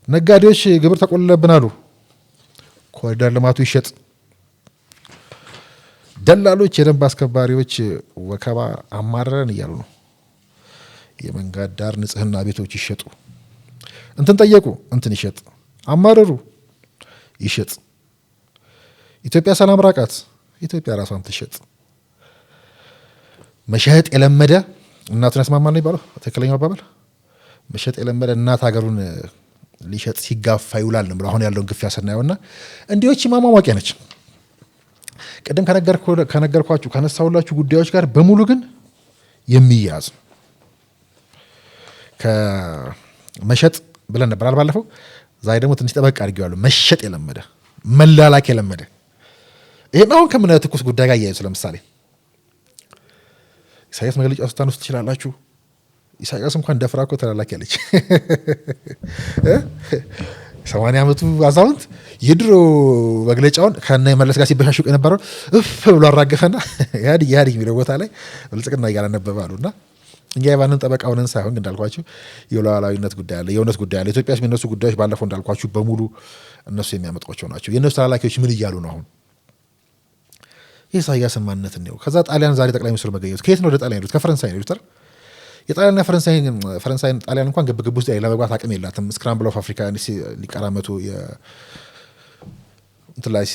ነጋዴዎች ግብር ተቆልለብን አሉ፣ ኮሪደር ልማቱ ይሸጥ፣ ደላሎች የደንብ አስከባሪዎች ወከባ አማረረን እያሉ ነው፣ የመንገድ ዳር ንጽህና ቤቶች ይሸጡ፣ እንትን ጠየቁ እንትን ይሸጥ፣ አማረሩ ይሸጥ፣ ኢትዮጵያ ሰላም ራቃት ኢትዮጵያ ራሷን ትሸጥ፣ መሸጥ የለመደ እናቱን ያስማማል ነው ይባለው ትክክለኛው አባባል። መሸጥ የለመደ እናት ሀገሩን ሊሸጥ ሲጋፋ ይውላል ነው። አሁን ያለውን ግፊያ ስናየውና እንዲዎች ማሟሟቂያ ነች። ቅድም ከነገርኳችሁ ከነሳሁላችሁ ጉዳዮች ጋር በሙሉ ግን የሚያዝ ከመሸጥ ብለን ነበር ባለፈው። ዛሬ ደግሞ ትንሽ ጠበቅ አድርጌዋለሁ። መሸጥ የለመደ መላላክ የለመደ ይሄን አሁን ከምናየው ትኩስ ጉዳይ ጋር እያያዙ ለምሳሌ ኢሳያስ መግለጫ ስታነሱ ትችላላችሁ። ኢሳያስ እንኳን ደፍራ እኮ ተላላኪ ያለች 80 ዓመቱ አዛውንት የድሮ መግለጫውን ከነ መለስ ጋር ሲበሻሽቅ የነበረው እፍ ብሎ አራገፈና ያዲ የሚለው ቦታ ላይ ብልጽግና እያላነበበ አሉና እኛ የባንን ጠበቃውንን ሳይሆን እንዳልኳችሁ የሉዓላዊነት ጉዳይ አለ፣ የእውነት ጉዳይ አለ። ኢትዮጵያ ውስጥ የሚነሱ ጉዳዮች ባለፈው እንዳልኳችሁ በሙሉ እነሱ የሚያመጧቸው ናቸው። የእነሱ ተላላኪዎች ምን እያሉ ነው አሁን? የኢሳያስን ማንነት ነው። ከዛ ጣሊያን ዛሬ ጠቅላይ ሚኒስትሩ መገኘት ከየት ነው? ወደ ጣሊያን ሄዱት፣ ከፈረንሳይ ነው ሄዱት። የጣሊያንና ፈረንሳይ ጣሊያን እንኳን ግብግብ ውስጥ ለመግባት አቅም የላትም። ስክራምብል ኦፍ አፍሪካ ሊቀራመቱ ላይ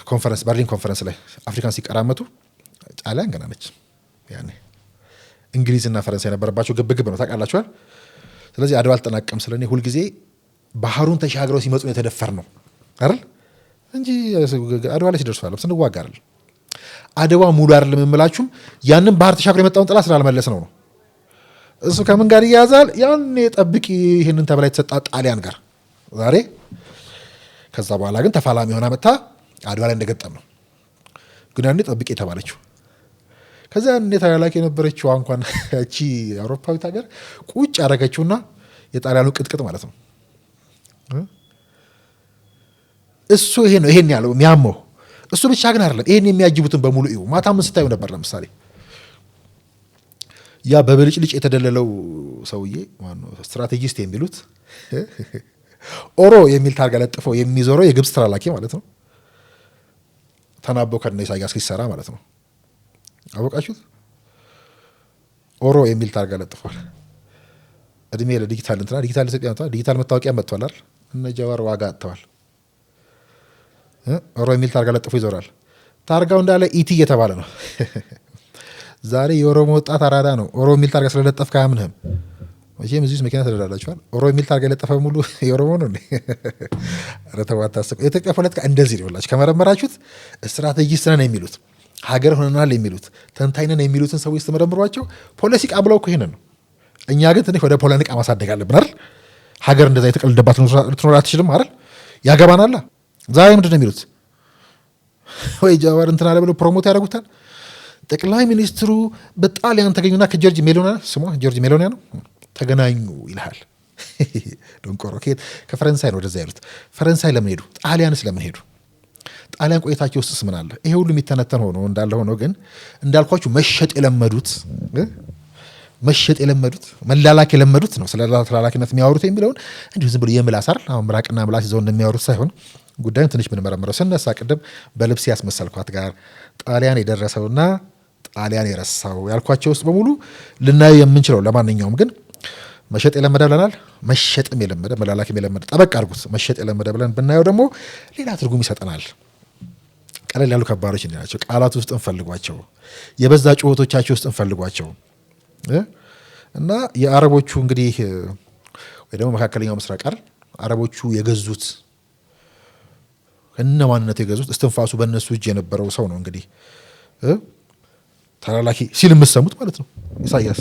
ኮንፈረንስ በርሊን ኮንፈረንስ ላይ አፍሪካን ሲቀራመቱ ጣሊያን ገና ነች። ያኔ እንግሊዝና ፈረንሳይ የነበረባቸው ግብግብ ነው ታውቃላችኋል። ስለዚህ አድዋ አልጠናቀም ስለኔ ሁልጊዜ ባህሩን ተሻግረው ሲመጡ የተደፈር ነው አይደል እንጂ አድዋ ላይ ሲደርሱ አለም ስንዋጋ አይደል። አድዋ ሙሉ አይደለም የምላችሁም ያንን ባህር ተሻግሮ የመጣውን ጥላ ስላልመለስ ነው። እሱ ከምን ጋር ይያዛል? ያኔ ጠብቂ ይህንን ተብላ የተሰጣ ጣሊያን ጋር ዛሬ። ከዛ በኋላ ግን ተፋላሚ ሆና መጣ አድዋ ላይ እንደገጠም ነው። ግን ያኔ ጠብቂ የተባለችው ከዛ ያኔ ተላላኪ የነበረችው እንኳን እቺ አውሮፓዊት ሀገር ቁጭ ያደረገችውና የጣሊያኑ ቅጥቅጥ ማለት ነው። እሱ ይሄን ያለው የሚያመው እሱ ብቻ ግን አይደለም። ይሄን የሚያጅቡትን በሙሉ እዩ። ማታ ምን ስታዩ ነበር? ለምሳሌ ያ በብልጭልጭ የተደለለው ሰውዬ ማነው? ስትራቴጂስት የሚሉት ኦሮ የሚል ታርጋ ለጥፎ የሚዞረው የግብጽ ተላላኪ ማለት ነው። ተናቦ ከነ ኢሳያስ ሲሰራ ማለት ነው። አወቃችሁት? ኦሮ የሚል ታርጋ ለጥፏል። እድሜ ለዲጂታል እንትና ዲጂታል ኢትዮጵያ መጥቷል። ዲጂታል መታወቂያ መጥቷል አይደል? እነ ጀዋር ዋጋ አጥተዋል። ኦሮ የሚል ታርጋ ለጥፎ ይዞራል። ታርጋው እንዳለ ኢቲ እየተባለ ነው። ዛሬ የኦሮሞ ወጣት አራዳ ነው። ኦሮ የሚል ታርጋ ስለለጠፍ ካያምንህም መቼም እዚህ መኪና ተደላላችኋል። ኦሮ የሚል ታርጋ የለጠፈ ሙሉ የኦሮሞ ነው። ረተዋታስቀ የኢትዮጵያ ፖለቲካ እንደዚህ ነው ብላችሁ ከመረመራችሁት ስትራቴጂስት ነን የሚሉት ሀገር ሆነናል የሚሉት ተንታኝ ነን የሚሉትን ሰዎች ስትመረምሯቸው ፖለቲካ ብለው እኮ ይሄንን ነው። እኛ ግን ትንሽ ወደ ፖለቲካ ማሳደግ አለብን አይደል? ሀገር እንደዛ የተቀልደባት ልትኖር አትችልም አይደል? ያገባናላ። ዛሬ ምንድን ነው የሚሉት? ወይ ጃዋር እንትና አለ ብለው ፕሮሞት ያደርጉታል። ጠቅላይ ሚኒስትሩ በጣሊያን ተገኙና ከጆርጅ ሜሎና ስሟ ጆርጅ ሜሎና ነው ተገናኙ ይልሃል። ዶንቆሮ ከፈረንሳይ ነው ወደዛ ያሉት። ፈረንሳይ ለምን ሄዱ? ጣሊያንስ ለምን ሄዱ? ጣሊያን ቆይታቸው ውስጥስ ምን አለ? ይሄ ሁሉ የሚተነተን ሆኖ እንዳለ ሆኖ ግን እንዳልኳችሁ መሸጥ የለመዱት መላላክ የለመዱት ነው። ስለ ተላላኪነት የሚያወሩት የሚለውን እንዲሁ ዝም ብሎ የምላስ አይደል? አሁን ምራቅና ምላስ ይዘው እንደሚያወሩት ሳይሆን ጉዳዩን ትንሽ ብንመረምረው ስነሳ ቅድም በልብስ ያስመሰልኳት ጋር ጣሊያን የደረሰውና ጣሊያን የረሳው ያልኳቸው ውስጥ በሙሉ ልናየው የምንችለው ለማንኛውም ግን መሸጥ የለመደ ብለናል። መሸጥም የለመደ መላላክም የለመደ ጠበቅ አድርጉት። መሸጥ የለመደ ብለን ብናየው ደግሞ ሌላ ትርጉም ይሰጠናል። ቀለል ያሉ ከባዶች ናቸው። ቃላት ውስጥ እንፈልጓቸው፣ የበዛ ጩኸቶቻቸው ውስጥ እንፈልጓቸው እና የአረቦቹ እንግዲህ ወይ ደግሞ መካከለኛው ምስራቅ አይደል አረቦቹ የገዙት እነ ማንነቱ የገዙት እስትንፋሱ በእነሱ እጅ የነበረው ሰው ነው እንግዲህ ተላላኪ ሲል የምትሰሙት ማለት ነው ኢሳያስ።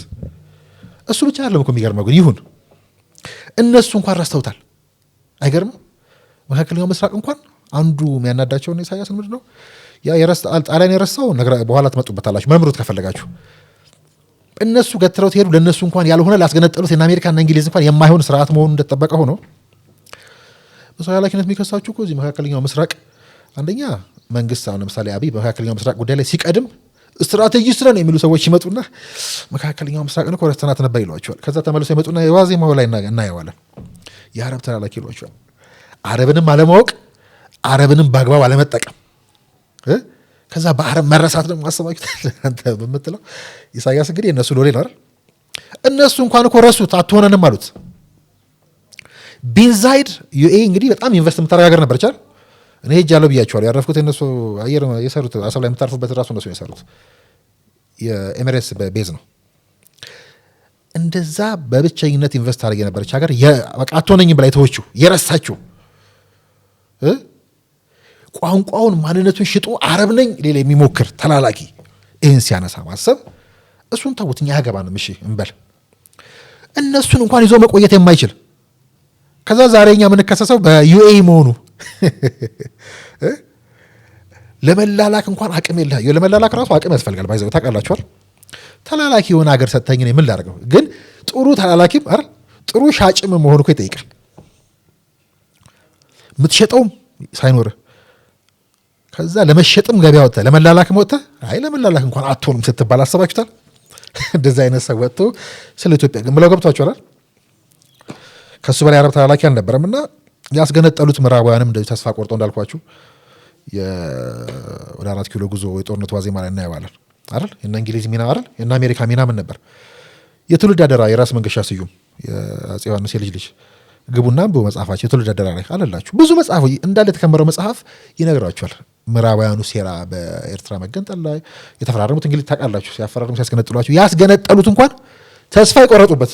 እሱ ብቻ አይደለም እኮ የሚገርመው ግን ይሁን እነሱ እንኳን ረስተውታል። አይገርምም? መካከለኛው ምስራቅ እንኳን አንዱ የሚያናዳቸው ነው ኢሳያስ ምንድን ነው ጣሊያን የረሳው በኋላ ትመጡበታላችሁ መርምሩት ከፈለጋችሁ። እነሱ ገትረውት ሄዱ። ለእነሱ እንኳን ያልሆነ ላስገነጠሉት የአሜሪካና አሜሪካና እንግሊዝ እንኳን የማይሆን ስርዓት መሆኑ እንደተጠበቀ ሆኖ በተላላኪነት የሚከሳችሁ እኮ እዚህ መካከለኛው ምስራቅ አንደኛ መንግስት አሁን ለምሳሌ አብይ በመካከለኛው ምስራቅ ጉዳይ ላይ ሲቀድም ስትራቴጂስት ነን የሚሉ ሰዎች ይመጡና መካከለኛው ምስራቅ ነው ረስተናት ነበር ይሏቸዋል። ከዛ ተመልሶ ይመጡና የዋዜማው ላይ እናየዋለን የአረብ ተላላኪ ይሏቸዋል። አረብንም አለማወቅ አረብንም በአግባብ አለመጠቀም ከዛ በአረብ መረሳት ደግሞ ማሰባችሁ አንተ በምትለው ኢሳያስ እንግዲህ እነሱ ሎሌ ነው አይደል? እነሱ እንኳን እኮ ረሱት አትሆነንም አሉት። ቢንዛይድ ዩኤ እንግዲህ በጣም ኢንቨስት የምታደርግ ሀገር ነበረች አይደል? እኔ ሄጃለሁ ብያቸዋለሁ። ያረፍኩት እነሱ አየር የሰሩት አሰብ ላይ የምታርፉበት ራሱ እነሱ የሰሩት የኤሚሬትስ ቤዝ ነው። እንደዛ በብቸኝነት ኢንቨስት አድርግ የነበረች ሀገር በቃ አትሆነኝም ብላ የተወችው የረሳችው ቋንቋውን ማንነቱን ሽጦ አረብ ነኝ ሌላ የሚሞክር ተላላኪ ይህን ሲያነሳ ማሰብ እሱን ተውት፣ እኛ ያገባንም እሺ እንበል። እነሱን እንኳን ይዞ መቆየት የማይችል ከዛ ዛሬ እኛ የምንከሰሰው በዩኤኢ መሆኑ ለመላላክ እንኳን አቅም የለ። ለመላላክ ራሱ አቅም ያስፈልጋል። ባይዘው ታውቃላችኋል። ተላላኪ የሆነ ሀገር ሰጥተኝ እኔ ምን ላደርገው? ግን ጥሩ ተላላኪም አይደል ጥሩ ሻጭም መሆኑ እኮ ይጠይቃል። የምትሸጠውም ሳይኖርህ ከዛ ለመሸጥም ገበያ ወጥተህ ለመላላክም ወጥተህ አይ ለመላላክ እንኳን አትሆንም ስትባል አሰባችሁታል? እንደዛ አይነት ሰው ወጥቶ ስለ ኢትዮጵያ ግን ብለው ገብቷቸዋል። ከሱ በላይ አረብ ተላላኪ አልነበረም እና ያስገነጠሉት ምዕራባውያንም እንደዚህ ተስፋ ቆርጦ እንዳልኳችሁ ወደ 4 ኪሎ ጉዞ የጦርነቱ ዋዜማ ላይ እናየዋለን አይደል? የእነ እንግሊዝ ሚና አይደል? የእነ አሜሪካ ሚና ምን ነበር? የትውልድ አደራ የራስ መንገሻ ስዩም የአፄ ዮሐንስ የልጅ ልጅ ግቡና አንብቡ መጽሐፋቸው የትውልድ አደራ ላይ አለላችሁ። ብዙ መጽሐፍ እንዳለ የተከመረው መጽሐፍ ይነግራችኋል። ምዕራባውያኑ ሴራ በኤርትራ መገንጠል ላይ የተፈራረሙት እንግሊዝ ታውቃላችሁ። ሲያፈራርሙ ሲያስገነጥሏችሁ ያስገነጠሉት እንኳን ተስፋ የቆረጡበት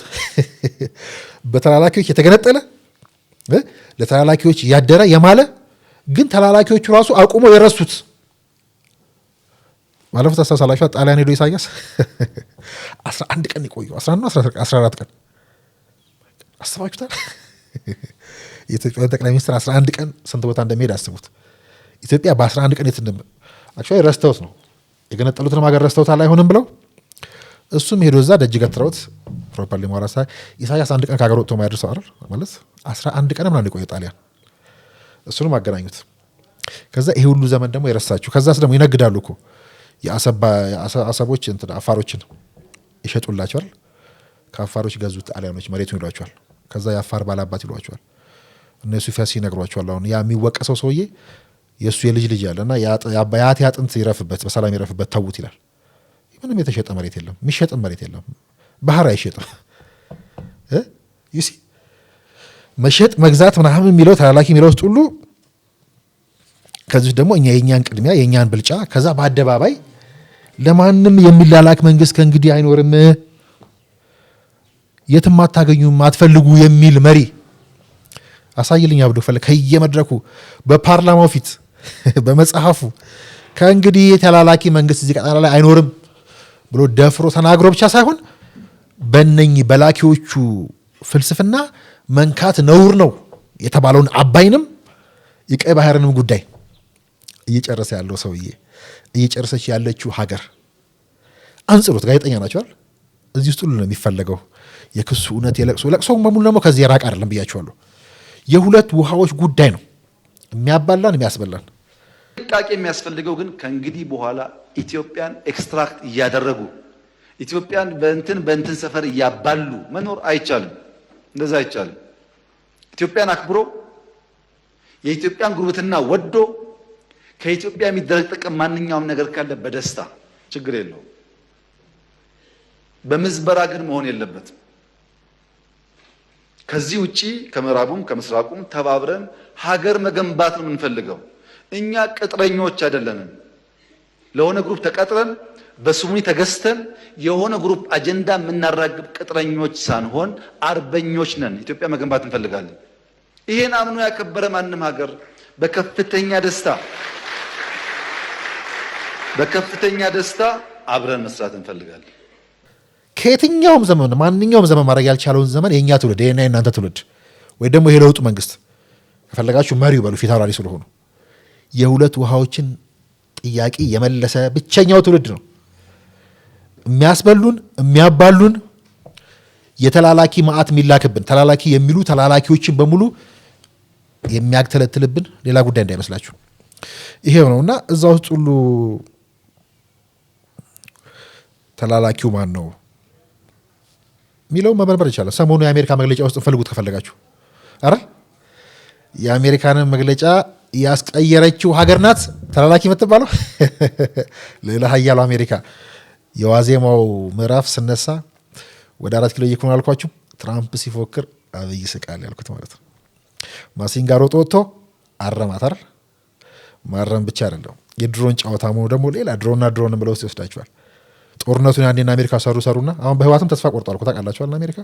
በተላላኪዎች የተገነጠለ ለተላላኪዎች ያደረ የማለ ግን ተላላኪዎቹ ራሱ አቁሞ የረሱት ባለፉት አስተሳሰላችሁ ጣሊያን ሄዶ ኢሳያስ 11 ቀን የቆየው 14 ቀን አስባችሁታል? የኢትዮጵያ ጠቅላይ ሚኒስትር 11 ቀን ስንት ቦታ እንደሚሄድ አስቡት። ኢትዮጵያ በ11 ቀን አክቹዋሊ ረስተውት ነው የገነጠሉትን ሀገር ረስተውታል አይሆንም ብለው እሱም ሄዶ እዛ ደጅ ገትረውት ፕሮፐርሊ ማውራሳ ኢሳያስ 1 ቀን ከሀገር ወጥቶ ማያደርሰው አይደል ማለት 11 ቀን ምናምን የቆየ ጣሊያን እሱንም አገናኙት። ከዛ ይሄ ሁሉ ዘመን ደግሞ የረሳችሁ ከዛስ ደግሞ ይነግዳሉ እኮ የአሰቦች አፋሮችን ይሸጡላቸዋል። ከአፋሮች ገዙት ጣሊያኖች መሬቱን ይሏቸዋል። ከዛ የአፋር ባላባት ይሏቸዋል። እነሱ ፊያስ ይነግሯቸዋል። አሁን ያ የሚወቀሰው ሰውዬ የእሱ የልጅ ልጅ ያለና የአያቴ አጥንት ይረፍበት በሰላም ይረፍበት ተዉት ይላል። ምንም የተሸጠ መሬት የለም፣ የሚሸጥም መሬት የለም። ባህር አይሸጥም። ዩሲ መሸጥ መግዛት ምናምን የሚለው ተላላኪ የሚለው ውስጥ ሁሉ ከዚህ ደግሞ እኛ የእኛን ቅድሚያ የእኛን ብልጫ ከዛ በአደባባይ ለማንም የሚላላክ መንግስት ከእንግዲህ አይኖርም፣ የትም አታገኙም፣ አትፈልጉ የሚል መሪ አሳይልኝ አብዶ ፈለ ከየመድረኩ በፓርላማው ፊት በመጽሐፉ ከእንግዲህ የተላላኪ መንግስት እዚህ ቀጠና ላይ አይኖርም ብሎ ደፍሮ ተናግሮ ብቻ ሳይሆን በእነኚህ በላኪዎቹ ፍልስፍና መንካት ነውር ነው የተባለውን አባይንም የቀይ ባህርንም ጉዳይ እየጨረሰ ያለው ሰውዬ እየጨረሰች ያለችው ሀገር አንጽሩት። ጋዜጠኛ ናቸዋል። እዚህ ውስጥ ሁሉ ነው የሚፈለገው የክሱ እውነት ለቅሶውን በሙሉ ደግሞ ከዚህ የራቅ አይደለም ብያቸዋለሁ። የሁለት ውሃዎች ጉዳይ ነው የሚያባላን የሚያስበላን። ጥንቃቄ የሚያስፈልገው ግን ከእንግዲህ በኋላ ኢትዮጵያን ኤክስትራክት እያደረጉ ኢትዮጵያን በእንትን ሰፈር እያባሉ መኖር አይቻልም። እንደዛ አይቻልም። ኢትዮጵያን አክብሮ የኢትዮጵያን ጉርብትና ወዶ ከኢትዮጵያ የሚደረግ ጥቅም ማንኛውም ነገር ካለ በደስታ ችግር የለውም። በምዝበራ ግን መሆን የለበትም። ከዚህ ውጪ ከምዕራቡም ከምስራቁም ተባብረን ሀገር መገንባት ነው የምንፈልገው። እኛ ቅጥረኞች አይደለንም። ለሆነ ግሩፕ ተቀጥረን በስሙኒ ተገዝተን የሆነ ግሩፕ አጀንዳ የምናራግብ ቅጥረኞች ሳንሆን አርበኞች ነን። ኢትዮጵያ መገንባት እንፈልጋለን። ይሄን አምኖ ያከበረ ማንም ሀገር በከፍተኛ ደስታ አብረን መስራት እንፈልጋለን። ከየትኛውም ዘመን ማንኛውም ዘመን ማድረግ ያልቻለውን ዘመን የእኛ ትውልድ ይሄና የእናንተ ትውልድ ወይ ደግሞ ይሄ ለውጡ መንግስት ከፈለጋችሁ መሪው በሉ ፊት አውራሪ ስለሆኑ የሁለት ውሃዎችን ጥያቄ የመለሰ ብቸኛው ትውልድ ነው። የሚያስበሉን የሚያባሉን የተላላኪ ማዕት የሚላክብን ተላላኪ የሚሉ ተላላኪዎችን በሙሉ የሚያግተለትልብን ሌላ ጉዳይ እንዳይመስላችሁ ይሄው ነውና እዛ ውስጥ ሁሉ ተላላኪው ማን ነው ሚለው መመርመር ይቻላል። ሰሞኑ የአሜሪካ መግለጫ ውስጥ ፈልጉት ከፈለጋችሁ። አረ የአሜሪካንን መግለጫ ያስቀየረችው ሀገር ናት ተላላኪ የምትባለው ሌላ ሀያሉ አሜሪካ። የዋዜማው ምዕራፍ ስነሳ ወደ 4 ኪሎ እየኩን አልኳችሁ። ትራምፕ ሲፎክር አብይ ስቃል ያልኩት ማለት ነው። ማሲንጋሮ ጦቶ አረማታር ማረም ብቻ አይደለም የድሮን ጨዋታ መሆኑ ደግሞ ሌላ ድሮን ብለው ይወስዳቸዋል። ጦርነቱን ያንዴና አሜሪካ ሰሩና አሁን በህዋትም ተስፋ ቆርጧል እኮ ታውቃላችኋል። አሜሪካ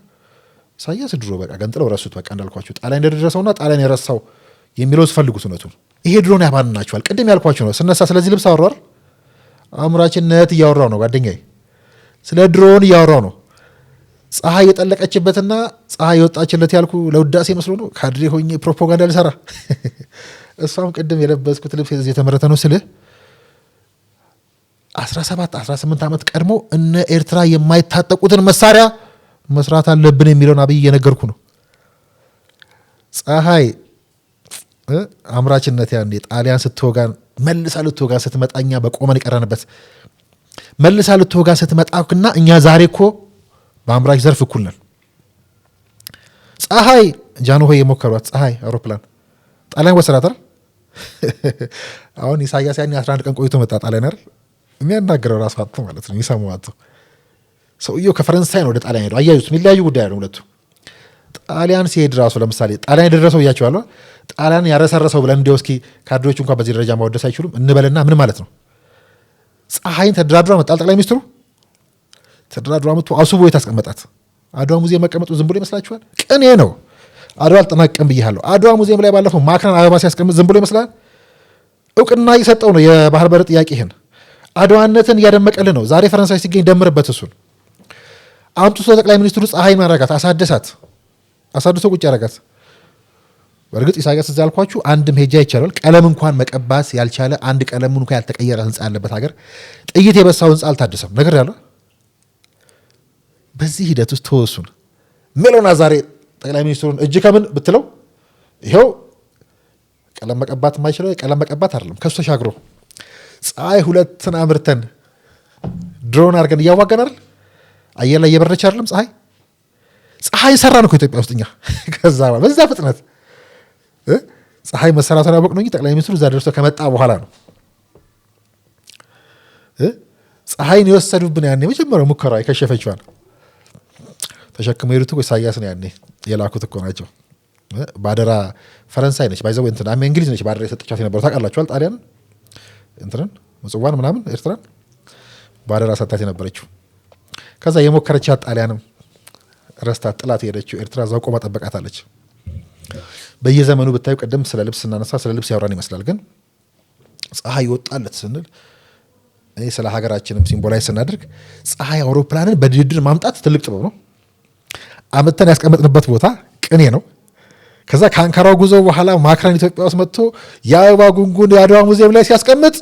ኢሳያስ ድሮ በቃ ገንጥለው ረሱት። በቃ እንዳልኳችሁ ጣሊያን እንደደረሰውና ጣሊያን የረሳው የሚለውን ስፈልጉት እውነቱን ይሄ ድሮን ያባንናቸዋል። ቅድም ያልኳችሁ ነው ስነሳ ስለዚህ ልብስ አወራር አምራችነት እያወራው ነው ጓደኛዬ። ስለ ድሮን እያወራው ነው። ፀሐይ የጠለቀችበትና ፀሐይ የወጣችለት ያልኩ ለውዳሴ መስሎ ነው ካድሬ ሆኜ ፕሮፓጋንዳ ልሰራ። እሷም ቅድም የለበስኩት ልብስ የተመረተ ነው ስልህ 17-18 ዓመት ቀድሞ እነ ኤርትራ የማይታጠቁትን መሳሪያ መስራት አለብን የሚለውን አብይ እየነገርኩ ነው። ፀሐይ አምራችነት ያኔ ጣሊያን ስትወጋን መልሳ ልትወጋን ስትመጣኛ በቆመን የቀረንበት መልሳ ልትወጋን ስትመጣና እኛ ዛሬ እኮ በአምራች ዘርፍ እኩል ነን። ፀሐይ ጃንሆይ የሞከሯት ፀሐይ አውሮፕላን ጣሊያን ወሰዳታል። አሁን ኢሳያስ ያኔ 11 ቀን ቆይቶ መጣ ጣሊያን አይደል የሚያናገረው ራሱ አጥቶ ማለት ነው የሚሰማው አጥቶ። ሰውየው ከፈረንሳይ ነው ወደ ጣሊያን ሄደው አያዩት። የሚለያዩ ጉዳይ ነው ሁለቱ። ጣሊያን ሲሄድ ራሱ ለምሳሌ ጣሊያን የደረሰው እያቸዋለሁ ጣሊያን ያረሰረሰው ብለን እንዲያው እስኪ ካድሬዎቹ እንኳን በዚህ ደረጃ ማወደስ አይችሉም እንበልና ምን ማለት ነው? ፀሐይን ተደራድሯ መጣል ጠቅላይ ሚኒስትሩ ተደራድሯ መጥቶ አሱቦ የታስቀመጣት አድዋ ሙዚየም መቀመጡ ዝም ብሎ ይመስላችኋል? ቅኔ ነው። አድዋ አልጠናቀም ብያለሁ። አድዋ ሙዚየም ላይ ባለፈው ማክረን አበባ ሲያስቀምጥ ዝም ብሎ ይመስላል? እውቅና እየሰጠው ነው የባህር በር ጥያቄ። ይህን አድዋነትን እያደመቀል ነው። ዛሬ ፈረንሳይ ሲገኝ ደምርበት። እሱን አምጥቶ ጠቅላይ ሚኒስትሩ ፀሐይ ማረጋት አሳድሶ ቁጭ ያረጋት። በእርግጥ ኢሳያስ እዛ ያልኳችሁ አንድም ሄጃ ይቻላል ቀለም እንኳን መቀባት ያልቻለ አንድ ቀለሙን እንኳን ያልተቀየረ ህንፃ ያለበት ሀገር ጥይት የበሳው ህንፃ አልታደሰም ነገር ያለ በዚህ ሂደት ውስጥ ተወሱን ሜሎና ዛሬ ጠቅላይ ሚኒስትሩን እጅ ከምን ብትለው ይሄው ቀለም መቀባት የማይችለው ቀለም መቀባት አይደለም ከሱ ተሻግሮ ፀሐይ ሁለትን አምርተን ድሮን አድርገን እያዋጋን አይደል አየር ላይ እየበረች አይደለም ፀሐይ ሰራን እኮ ኢትዮጵያ ውስጥ እኛ ከዛ በዛ ፍጥነት ፀሐይ መሰራቷን ያወቅነው እንጂ ጠቅላይ ሚኒስትሩ እዛ ደርሶ ከመጣ በኋላ ነው። ፀሐይን የወሰዱብን ያኔ መጀመሪያው ሙከራ የከሸፈችዋል ተሸክመው የሄዱት እኮ ኢሳያስ ነው ያኔ የላኩት እኮ ናቸው። ባደራ ፈረንሳይ ነች ባይዘው እንትን እንግሊዝ ነች ባደራ የሰጠቻት የነበረው ታውቃላችኋል። ጣሊያን እንትንን ምጽዋን ምናምን ኤርትራን ባደራ ሰጣት የነበረችው ከዛ የሞከረቻት ጣሊያንም ረስታት ጥላት ሄደችው። ኤርትራ እዛው ቆማ ጠበቃታለች። በየዘመኑ ብታዩ ቀደም ስለ ልብስ ስናነሳ ስለ ልብስ ያወራን ይመስላል። ግን ፀሐይ ይወጣለት ስንል እኔ ስለ ሀገራችንም ሲምቦላይዝ ስናደርግ ፀሐይ አውሮፕላንን በድርድር ማምጣት ትልቅ ጥበብ ነው። አመተን ያስቀመጥንበት ቦታ ቅኔ ነው። ከዛ ከአንካራው ጉዞ በኋላ ማክረን ኢትዮጵያ ውስጥ መጥቶ የአበባ ጉንጉን የአድዋ ሙዚየም ላይ ሲያስቀምጥ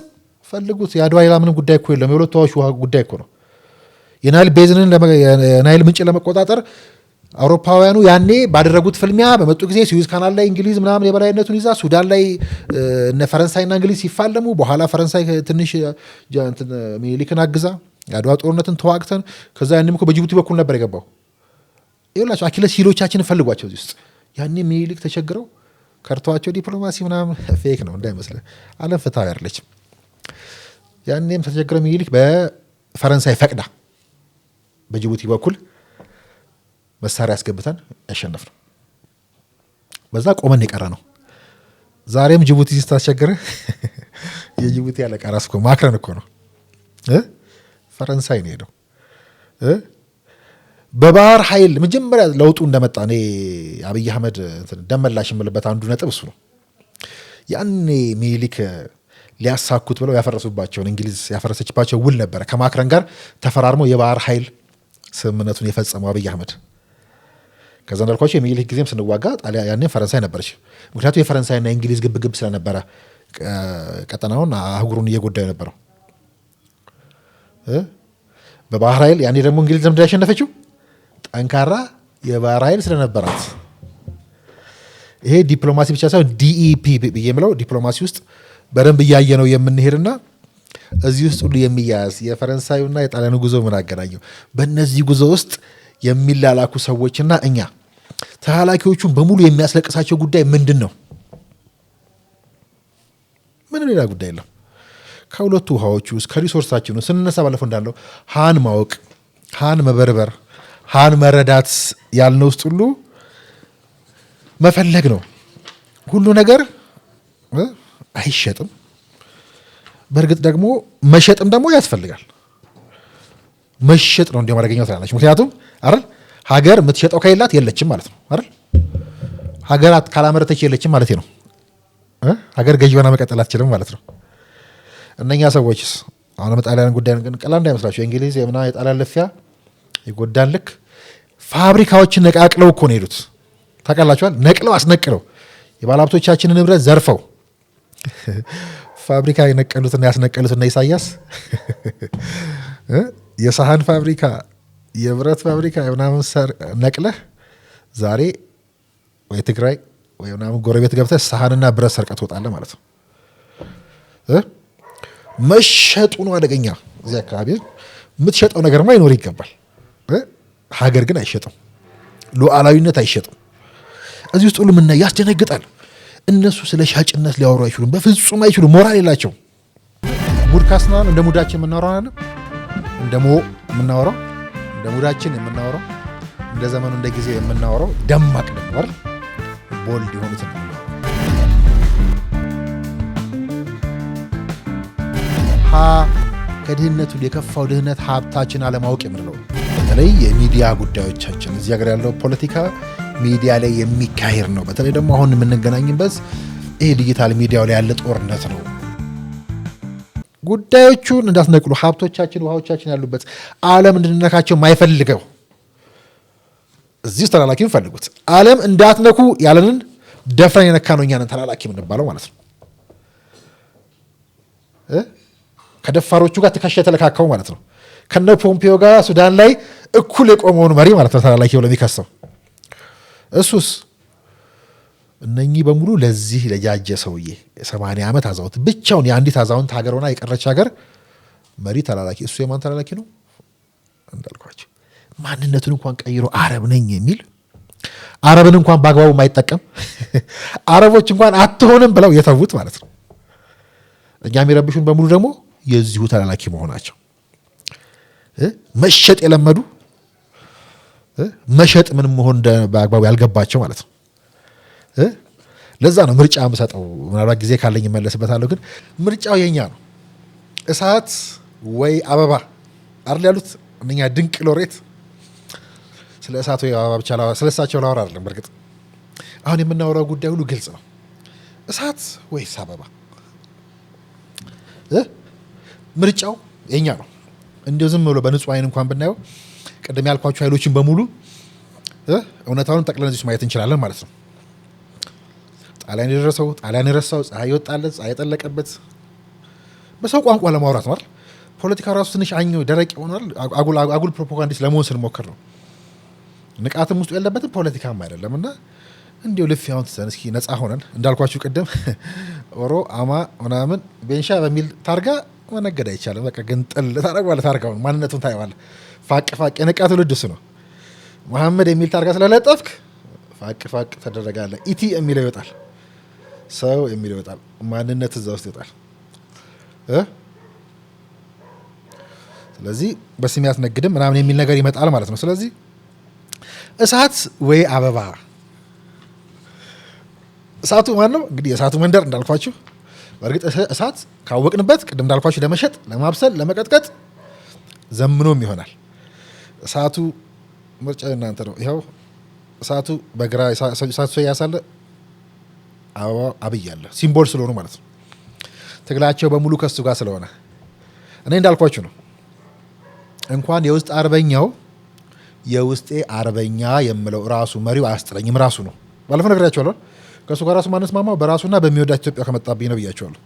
ፈልጉት። የአድዋ ሌላ ምንም ጉዳይ እኮ የለም። የሁለቱ አዋሽ ውሃ ጉዳይ እኮ ነው። የናይል ቤዝንን የናይል ምንጭ ለመቆጣጠር አውሮፓውያኑ ያኔ ባደረጉት ፍልሚያ በመጡ ጊዜ ስዊዝ ካናል ላይ እንግሊዝ ምናምን የበላይነቱን ይዛ ሱዳን ላይ እነ ፈረንሳይና እንግሊዝ ሲፋለሙ በኋላ ፈረንሳይ ትንሽ ሚኒሊክን አግዛ የአድዋ ጦርነትን ተዋግተን ከዛ ያንም እኮ በጅቡቲ በኩል ነበር የገባው። ይኸውላችሁ አኪለስ ሂሎቻችንን ፈልጓቸው እዚህ ውስጥ ያኔ ሚኒሊክ ተቸግረው ከርቷቸው ዲፕሎማሲ ምናምን ፌክ ነው እንዳይመስልህ። ዓለም ፍትሃዊ አይደለችም። ያኔም ተቸግረው ሚኒሊክ በፈረንሳይ ፈቅዳ በጅቡቲ በኩል መሳሪያ አስገብተን ያሸነፍ ነው። በዛ ቆመን የቀረ ነው። ዛሬም ጅቡቲ ስታስቸግረ የጅቡቲ አለቃ ራስ እኮ ማክረን እኮ ነው ፈረንሳይ ነው ሄደው በባህር ኃይል መጀመሪያ ለውጡ እንደመጣ እኔ አብይ አህመድ ደመላሽ የምልበት አንዱ ነጥብ እሱ ነው። ያኔ ሚኒሊክ ሊያሳኩት ብለው ያፈረሱባቸውን እንግሊዝ ያፈረሰችባቸው ውል ነበረ ከማክረን ጋር ተፈራርመው የባህር ኃይል ስምምነቱን የፈጸመው አብይ አህመድ። ከዛ እንዳልኳቸው የሚኒሊክ ጊዜም ስንዋጋ ጣሊያን ያኔ ፈረንሳይ ነበረች። ምክንያቱም የፈረንሳይና የእንግሊዝ ግብግብ ስለነበረ ቀጠናውን አህጉሩን እየጎዳዩ ነበረው። በባህር ኃይል ያኔ ደግሞ እንግሊዝ ዘምድ ያሸነፈችው ጠንካራ የባህር ኃይል ስለነበራት። ይሄ ዲፕሎማሲ ብቻ ሳይሆን ዲኢፒ ብዬ የምለው ዲፕሎማሲ ውስጥ በደንብ እያየ ነው የምንሄድና እዚህ ውስጥ ሁሉ የሚያያዝ የፈረንሳዩና የጣሊያኑ ጉዞ ምን አገናኘው? በእነዚህ ጉዞ ውስጥ የሚላላኩ ሰዎችና እኛ ተላላኪዎቹን በሙሉ የሚያስለቅሳቸው ጉዳይ ምንድን ነው? ምንም ሌላ ጉዳይ የለም። ከሁለቱ ውሃዎች ውስጥ ከሪሶርሳችን ውስጥ ስንነሳ ባለፈው እንዳለው ሀን ማወቅ፣ ሀን መበርበር፣ ሀን መረዳት ያልነው ውስጥ ሁሉ መፈለግ ነው። ሁሉ ነገር አይሸጥም። በእርግጥ ደግሞ መሸጥም ደግሞ ያስፈልጋል። መሸጥ ነው እንዲያውም አደገኛው ትላለች። ምክንያቱም አይደል ሀገር የምትሸጠው ከሌላት የለችም ማለት ነው አይደል? ሀገራት ካላመረተች የለችም ማለት ነው። ሀገር ገዥ ሆና መቀጠል አትችልም ማለት ነው። እነኛ ሰዎችስ አሁን ጣሊያን ጉዳይ ግን ቀላል እንዳይመስላችሁ የእንግሊዝ የምና የጣሊያን ልፊያ የጎዳን ልክ ፋብሪካዎችን ነቃቅለው እኮ ነው ሄዱት። ታውቃላችኋል? ነቅለው አስነቅለው የባለሀብቶቻችንን ንብረት ዘርፈው ፋብሪካ የነቀሉትና ያስነቀሉትና ኢሳያስ የሳህን ፋብሪካ የብረት ፋብሪካ ምናምን ነቅለህ ዛሬ ወይ ትግራይ ወይ ምናምን ጎረቤት ገብተህ ሳህንና ብረት ሰርቀህ ትወጣለህ ማለት ነው። መሸጡ ነው አደገኛ። እዚህ አካባቢ የምትሸጠው ነገርማ ይኖር ይገባል። ሀገር ግን አይሸጥም፣ ሉዓላዊነት አይሸጥም። እዚህ ውስጥ ሁሉ ምናየው ያስደነግጣል። እነሱ ስለ ሻጭነት ሊያወሩ አይችሉም፣ በፍጹም አይችሉም። ሞራል የላቸው። ሙድ ካስናን እንደ ሙዳችን የምናወራው እንደ የምናወራው እንደ ሙዳችን የምናወራው እንደ ዘመኑ እንደ ጊዜ የምናወራው ደማቅ ነበር ቦልድ የሆኑት ነው። ከድህነቱ የከፋው ድህነት ሀብታችን አለማወቅ የምንለው በተለይ የሚዲያ ጉዳዮቻችን እዚህ ሀገር ያለው ፖለቲካ ሚዲያ ላይ የሚካሄድ ነው። በተለይ ደግሞ አሁን የምንገናኝበት ይሄ ዲጂታል ሚዲያው ላይ ያለ ጦርነት ነው። ጉዳዮቹን እንዳትነቅሉ ሀብቶቻችን ውሃዎቻችን ያሉበት ዓለም እንድንነካቸው ማይፈልገው እዚህ ተላላኪ ፈልጉት። ዓለም እንዳትነኩ ያለንን ደፍረን የነካ ነው እኛንን ተላላኪ የምንባለው ማለት ነው። ከደፋሮቹ ጋር ትከሻ የተለካከው ማለት ነው። ከነ ፖምፒዮ ጋር ሱዳን ላይ እኩል የቆመውን መሪ ማለት ነው ተላላኪ ብሎ የሚከሰው እሱስ። እነኚህ በሙሉ ለዚህ ለጃጀ ሰውዬ 80 ዓመት አዛውንት ብቻውን የአንዲት አዛውንት ሀገር ሆና የቀረች ሀገር መሪ ተላላኪ። እሱ የማን ተላላኪ ነው? እንዳልኳቸው ማንነቱን እንኳን ቀይሮ አረብ ነኝ የሚል አረብን እንኳን በአግባቡ የማይጠቀም አረቦች እንኳን አትሆንም ብለው የተዉት ማለት ነው። እኛ የሚረብሹን በሙሉ ደግሞ የዚሁ ተላላኪ መሆናቸው መሸጥ የለመዱ መሸጥ ምን መሆን በአግባቡ ያልገባቸው ማለት ነው። ለዛ ነው ምርጫ የምሰጠው። ምናልባት ጊዜ ካለኝ እመለስበታለሁ። ግን ምርጫው የኛ ነው። እሳት ወይ አበባ አይደል ያሉት እነኛ ድንቅ ሎሬት። ስለ እሳት ወይ አበባ ብቻ ስለ እሳቸው ላወራ አይደለም። በእርግጥ አሁን የምናወራው ጉዳይ ሁሉ ግልጽ ነው። እሳት ወይስ አበባ? ምርጫው የኛ ነው። እንዲሁ ዝም ብሎ በንጹህ አይን እንኳን ብናየው ቅድም ያልኳቸው ኃይሎችን በሙሉ እውነታውን ጠቅለን እዚህ ማየት እንችላለን ማለት ነው። ጣሊያን የደረሰው ጣሊያን የረሳው ፀሐይ የወጣለት ፀሐይ የጠለቀበት በሰው ቋንቋ ለማውራት ነው አይደል? ፖለቲካ ራሱ ትንሽ አኘው ደረቅ ይሆናል። አጉል ፕሮፓጋንዲስት ለመሆን ስንሞክር ነው። ንቃትም ውስጡ ያለበትም ፖለቲካም አይደለም። እና እንዲሁ ልፊያውን ትተን እስኪ ነፃ ሆነን እንዳልኳችሁ ቅድም ኦሮ አማ ምናምን ቤንሻ በሚል ታርጋ መነገድ አይቻልም። በቃ ግን ጥል ታረጋለህ። ታርጋውን ማንነቱን ታየዋለህ። ፋቅ የነቃ ትውልድ እሱ ነው። መሐመድ የሚል ታርጋ ስለለጠፍክ ፋቅ ተደረጋለህ። ኢቲ የሚለው ይወጣል። ሰው የሚለው ይወጣል። ማንነት እዛ ውስጥ ይወጣል። ስለዚህ በስም ያስነግድም ምናምን የሚል ነገር ይመጣል ማለት ነው። ስለዚህ እሳት ወይ አበባ እሳቱ ማን ነው እንግዲህ የእሳቱ መንደር እንዳልኳችሁ። በእርግጥ እሳት ካወቅንበት ቅድም እንዳልኳችሁ ለመሸጥ፣ ለማብሰል፣ ለመቀጥቀጥ ዘምኖም ይሆናል። እሳቱ ምርጫ እናንተ ነው። ይኸው እሳቱ በግራ እሳቱ ሰው ያሳለ አበባ አብይ አለ ሲምቦል ስለሆኑ ማለት ነው። ትግላቸው በሙሉ ከሱ ጋር ስለሆነ እኔ እንዳልኳችሁ ነው። እንኳን የውስጥ አርበኛው የውስጤ አርበኛ የምለው ራሱ መሪው አያስጥለኝም። ራሱ ነው። ባለፈው ነግሬያቸዋለሁ። ከእሱ ጋር ራሱ ማንስማማው በራሱና በሚወዳት ኢትዮጵያ ከመጣብኝ ነው ብያቸዋለሁ።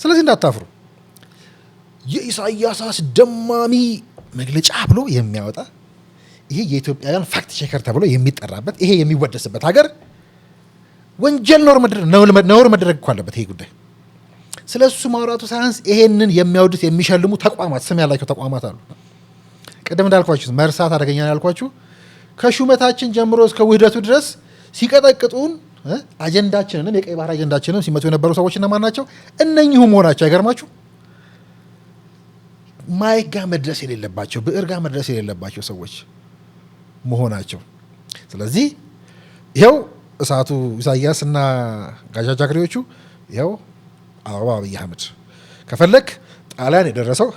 ስለዚህ እንዳታፍሩ። የኢሳያስ አስደማሚ መግለጫ ብሎ የሚያወጣ ይሄ የኢትዮጵያውያን ፋክት ቼከር ተብሎ የሚጠራበት ይሄ የሚወደስበት ሀገር ወንጀል ነውር መደረግ እኮ አለበት ይሄ ጉዳይ። ስለ እሱ ማውራቱ ሳያንስ ይሄንን የሚያወዱት የሚሸልሙ ተቋማት፣ ስም ያላቸው ተቋማት አሉ። ቅድም እንዳልኳችሁ መርሳት አደገኛ ነው ያልኳችሁ። ከሹመታችን ጀምሮ እስከ ውህደቱ ድረስ ሲቀጠቅጡን አጀንዳችንንም የቀይ ባህር አጀንዳችንም ሲመቱ የነበሩ ሰዎች እነማን ናቸው? እነኚሁ መሆናቸው አይገርማችሁ? ማይክ ጋር መድረስ የሌለባቸው ብዕር ጋር መድረስ የሌለባቸው ሰዎች መሆናቸው። ስለዚህ ይኸው እሳቱ ኢሳያስ እና ጋሻ ጃግሬዎቹ ይኸው አበባ አብይ አህመድ ከፈለክ ጣሊያን የደረሰው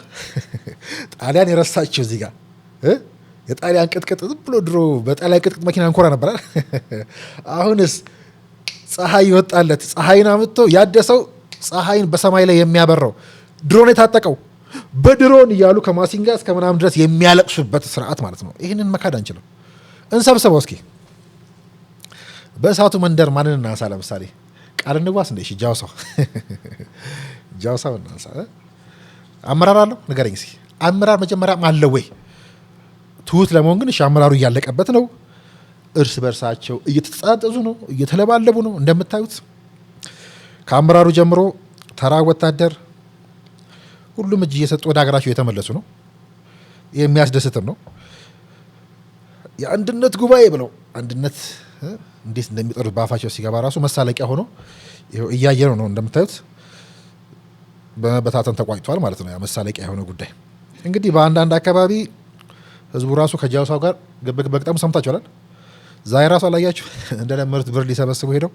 ጣሊያን የረሳቸው እዚህ ጋር የጣሊያን ቅጥቅጥ ዝም ብሎ ድሮ በጣሊያን ቅጥቅጥ መኪና እንኮራ ነበራል። አሁንስ ፀሐይ ይወጣለት ፀሐይን አምጥቶ ያደሰው ፀሐይን በሰማይ ላይ የሚያበራው ድሮን የታጠቀው በድሮን እያሉ ከማሲንጋ እስከ ምናምን ድረስ የሚያለቅሱበት ስርዓት ማለት ነው። ይህንን መካድ አንችልም። እንሰብሰበው እስኪ በእሳቱ መንደር ማንን እናንሳ? ለምሳሌ ቃል እንዋስ እንደ ጃውሳው እናንሳ። አመራር አለው ንገረኝ እስኪ። አመራር መጀመሪያም አለ ወይ? ትሁት ለመሆን ግን አመራሩ እያለቀበት ነው። እርስ በርሳቸው እየተጻጠዙ ነው፣ እየተለባለቡ ነው። እንደምታዩት ከአመራሩ ጀምሮ ተራ ወታደር ሁሉም እጅ እየሰጡ ወደ ሀገራቸው የተመለሱ ነው። የሚያስደስትም ነው። የአንድነት ጉባኤ ብለው አንድነት እንዴት እንደሚጠሩት በአፋቸው ሲገባ ራሱ መሳለቂያ ሆኖ እያየ ነው። እንደምታዩት በመበታተን ተቋጭቷል ማለት ነው። ያ መሳለቂያ የሆነ ጉዳይ እንግዲህ በአንዳንድ አካባቢ ህዝቡ ራሱ ከጃውሳው ጋር በግጠሙ ሰምታችኋል። ዛሬ ራሱ አላያችሁ እንደለመዱት ብር ሊሰበስቡ ሄደው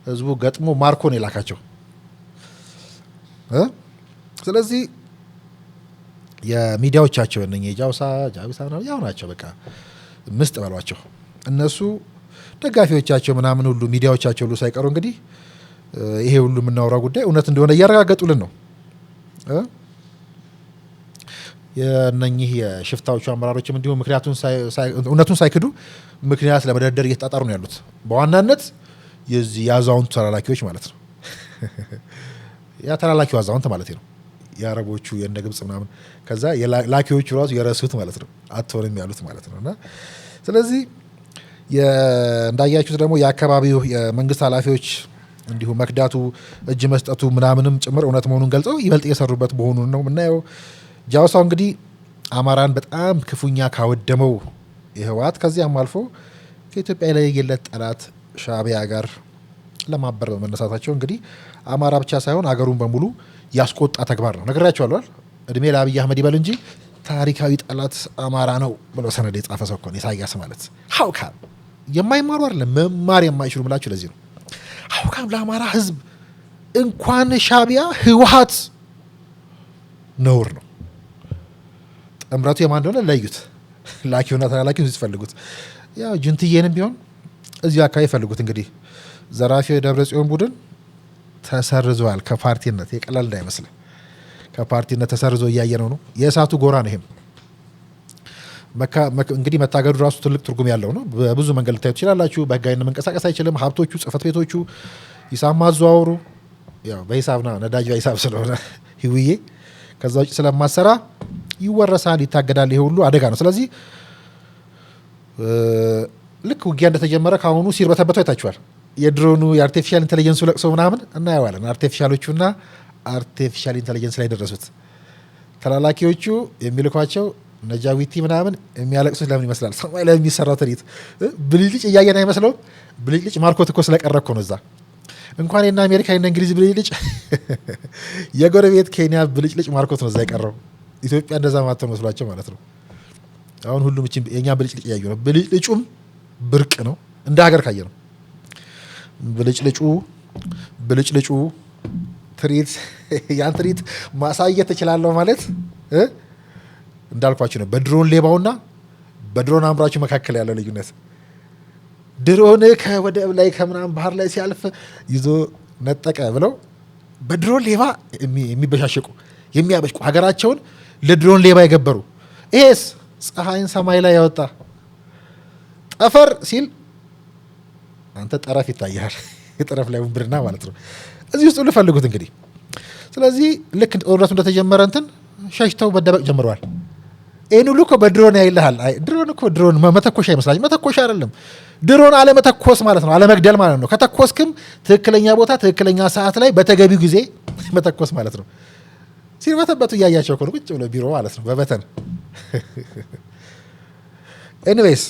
ህዝቡ ገጥሞ ማርኮ ነው የላካቸው። ስለዚህ የሚዲያዎቻቸው እነኚህ ጃውሳ ያው ናቸው። በቃ ምስጥ በሏቸው። እነሱ ደጋፊዎቻቸው ምናምን ሁሉ ሚዲያዎቻቸው ሁሉ ሳይቀሩ እንግዲህ ይሄ ሁሉ የምናወራው ጉዳይ እውነት እንደሆነ እያረጋገጡልን ነው። የእነኚህ የሽፍታዎቹ አመራሮችም እንዲሁም እውነቱን ሳይክዱ ምክንያት ለመደርደር እየተጣጣሩ ነው ያሉት። በዋናነት የዚህ የአዛውንቱ ተላላኪዎች ማለት ነው። ያ ተላላኪው አዛውንት ማለት ነው። የአረቦቹ የእነ ግብጽ ምናምን ከዛ ላኪዎቹ ራሱ የረሱት ማለት ነው። አትሆንም ያሉት ማለት ነው። እና ስለዚህ እንዳያችሁት ደግሞ የአካባቢው የመንግስት ኃላፊዎች እንዲሁም መክዳቱ እጅ መስጠቱ ምናምንም ጭምር እውነት መሆኑን ገልጸው ይበልጥ የሰሩበት መሆኑን ነው የምናየው። ጃውሳው እንግዲህ አማራን በጣም ክፉኛ ካወደመው የህወሓት ከዚያም አልፎ ከኢትዮጵያ የለየለት ጠላት ሻዕቢያ ጋር ለማበር በመነሳታቸው እንግዲህ አማራ ብቻ ሳይሆን አገሩን በሙሉ ያስቆጣ ተግባር ነው። ነግሬያቸዋለሁ። እድሜ ለአብይ አህመድ ይበል እንጂ ታሪካዊ ጠላት አማራ ነው ብሎ ሰነድ የጻፈ ሰው እኮ ነው ኢሳያስ ማለት። ሀውካም የማይማሩ አይደለም መማር የማይችሉ ብላችሁ ለዚህ ነው። ሀውካም ለአማራ ህዝብ እንኳን ሻዕቢያ ህወሓት ነውር ነው። ጥምረቱ የማን እንደሆነ ለዩት። ላኪውና ተላላኪው ሲፈልጉት ያው ጅንትዬንም ቢሆን እዚሁ አካባቢ ፈልጉት። እንግዲህ ዘራፊው የደብረ ጽዮን ቡድን ተሰርዘዋል ከፓርቲነት። የቀላል እንዳይመስል ከፓርቲነት ተሰርዞ እያየ ነው። የእሳቱ ጎራ ነው። ይሄም እንግዲህ መታገዱ ራሱ ትልቅ ትርጉም ያለው ነው። በብዙ መንገድ ልታዩ ትችላላችሁ። በህጋዊነት መንቀሳቀስ አይችልም። ሀብቶቹ፣ ጽህፈት ቤቶቹ ሂሳብ ማዘዋወሩ ያው በሂሳብና ነዳጅ በሂሳብ ስለሆነ ህውዬ ከዛ ውጭ ስለማሰራ ይወረሳል፣ ይታገዳል። ይሄ ሁሉ አደጋ ነው። ስለዚህ ልክ ውጊያ እንደተጀመረ ከአሁኑ ሲርበተበቱ አይታችኋል። የድሮኑ የአርቲፊሻል ኢንቴሊጀንሱ ለቅሶ ምናምን እናየዋለን። አርቲፊሻሎቹና አርቲፊሻል ኢንቴሊጀንስ ላይ ደረሱት። ተላላኪዎቹ የሚልኳቸው ነጃዊቲ ምናምን የሚያለቅሱት ለምን ይመስላል? ሰማይ ላይ የሚሰራው ትርኢት ብልጭልጭ እያየን አይመስለውም? ብልጭልጭ ማርኮት እኮ ስለቀረ እኮ ነው እዛ። እንኳን የና አሜሪካ የና እንግሊዝ ብልጭልጭ የጎረቤት ኬንያ ብልጭልጭ ማርኮት ነው እዛ የቀረው። ኢትዮጵያ እንደዛ ማተው መስሏቸው ማለት ነው። አሁን ሁሉም እቺ የኛ ብልጭልጭ ያዩ ነው። ብልጭልጩም ብርቅ ነው እንደ ሀገር ካየ ነው። ብልጭልጩ ትርኢት ያን ትርኢት ማሳየት ትችላለህ ማለት እንዳልኳችሁ ነው። በድሮን ሌባውና በድሮን አምራቹ መካከል ያለው ልዩነት ድሮን ከወደብ ላይ ከምናምን ባህር ላይ ሲያልፍ ይዞ ነጠቀ ብለው በድሮን ሌባ የሚበሻሸቁ የሚያበሽቁ ሀገራቸውን ለድሮን ሌባ የገበሩ። ይሄስ ፀሐይን ሰማይ ላይ ያወጣ ጠፈር ሲል አንተ ጠረፍ ይታያል። የጠረፍ ላይ ውንብድና ማለት ነው። እዚህ ውስጥ ልፈልጉት እንግዲህ። ስለዚህ ልክ ጦርነቱ እንደተጀመረ እንትን ሸሽተው መደበቅ ጀምረዋል። ይህን ሁሉ እኮ በድሮን ያይልሃል። ድሮን እኮ ድሮን መተኮሻ ይመስላል። መተኮሻ አይደለም። ድሮን አለመተኮስ ማለት ነው፣ አለመግደል ማለት ነው። ከተኮስክም ትክክለኛ ቦታ ትክክለኛ ሰዓት ላይ በተገቢው ጊዜ መተኮስ ማለት ነው። ሲርበተበቱ እያያቸው እኮ ነው ቁጭ ብሎ ቢሮ ማለት ነው በበተን ኤኒዌይስ።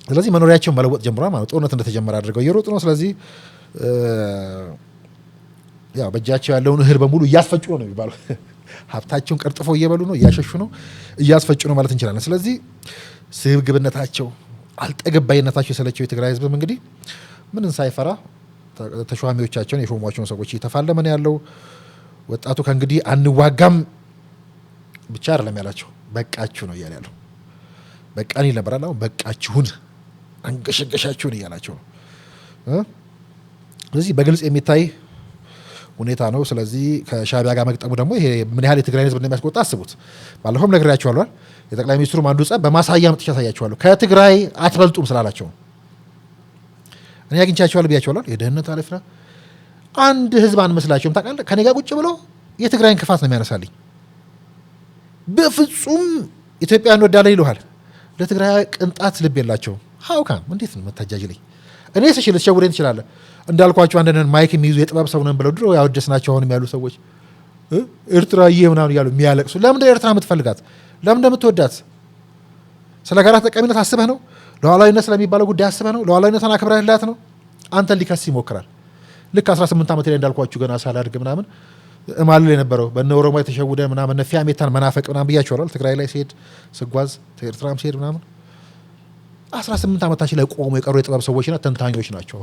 ስለዚህ መኖሪያቸውን መለወጥ ጀምሯል ማለት ጦርነት እንደተጀመረ አድርገው እየሮጡ ነው። ስለዚህ ያው በእጃቸው ያለውን እህል በሙሉ እያስፈጩ ነው የሚባለው። ሀብታቸውን ቀርጥፈው እየበሉ ነው፣ እያሸሹ ነው፣ እያስፈጩ ነው ማለት እንችላለን። ስለዚህ ስግብግብነታቸው፣ አልጠገባይነታቸው የሰለቸው የትግራይ ህዝብም እንግዲህ ምንን ሳይፈራ ተሿሚዎቻቸውን የሾሟቸውን ሰዎች እየተፋለመ ነው ያለው። ወጣቱ ከእንግዲህ አንዋጋም ብቻ አይደለም ያላቸው፣ በቃችሁ ነው እያለ ያለው። በቃን ይል ነበራል። አሁን በቃችሁን አንገሸገሻችሁን እያላቸው ነው። ስለዚህ በግልጽ የሚታይ ሁኔታ ነው። ስለዚህ ከሻዕቢያ ጋር መግጠሙ ደግሞ ይሄ ምን ያህል የትግራይ ህዝብ እንደሚያስቆጣ አስቡት። ባለፈውም ነግሬያቸዋለሁ። የጠቅላይ ሚኒስትሩም አንዱ ጸብ በማሳያ መጥቻ ያሳያቸዋለሁ። ከትግራይ አትበልጡም ስላላቸው እኔ አግኝቻቸዋለሁ ብያቸዋለሁ። የደህንነት አለፍና አንድ ህዝብ አንመስላቸውም ታውቃለህ። ከኔ ጋር ቁጭ ብሎ የትግራይን ክፋት ነው የሚያነሳልኝ። በፍጹም ኢትዮጵያ እንወዳለን ይሉሃል። ለትግራይ ቅንጣት ልብ የላቸውም። ሀውካም እንዴት ነው መታጃጅ ላይ እኔ ስሽ ልትሸውደኝ ትችላለህ። እንዳልኳቸው አንደነን ማይክ የሚይዙ የጥበብ ሰው ነን ብለው ድሮ ያወደስናቸው አሁንም ያሉ ሰዎች ኤርትራዬ ምናምን እያሉ የሚያለቅሱ ለምንድን ኤርትራ የምትፈልጋት? ለምን እንደምትወዳት? ስለ ጋራ ተጠቃሚነት አስበህ ነው? ለዋላዊነት ስለሚባለው ጉዳይ አስበህ ነው? ለዋላዊነትን አክብረህላት ነው? አንተን ሊከስ ይሞክራል። ልክ 18 ዓመት ላይ እንዳልኳችሁ ገና ሳላድግ ምናምን እማልል የነበረው በእነ ኦሮሞ የተሸውደን ምናምን እነ ፊያሜታን መናፈቅ ምናምን ብያቸዋለሁ። ትግራይ ላይ ሲሄድ ስጓዝ ኤርትራም ሲሄድ ምናምን 18 ዓመታችን ላይ ቆሙ የቀሩ የጥበብ ሰዎችና ተንታኞች ናቸው።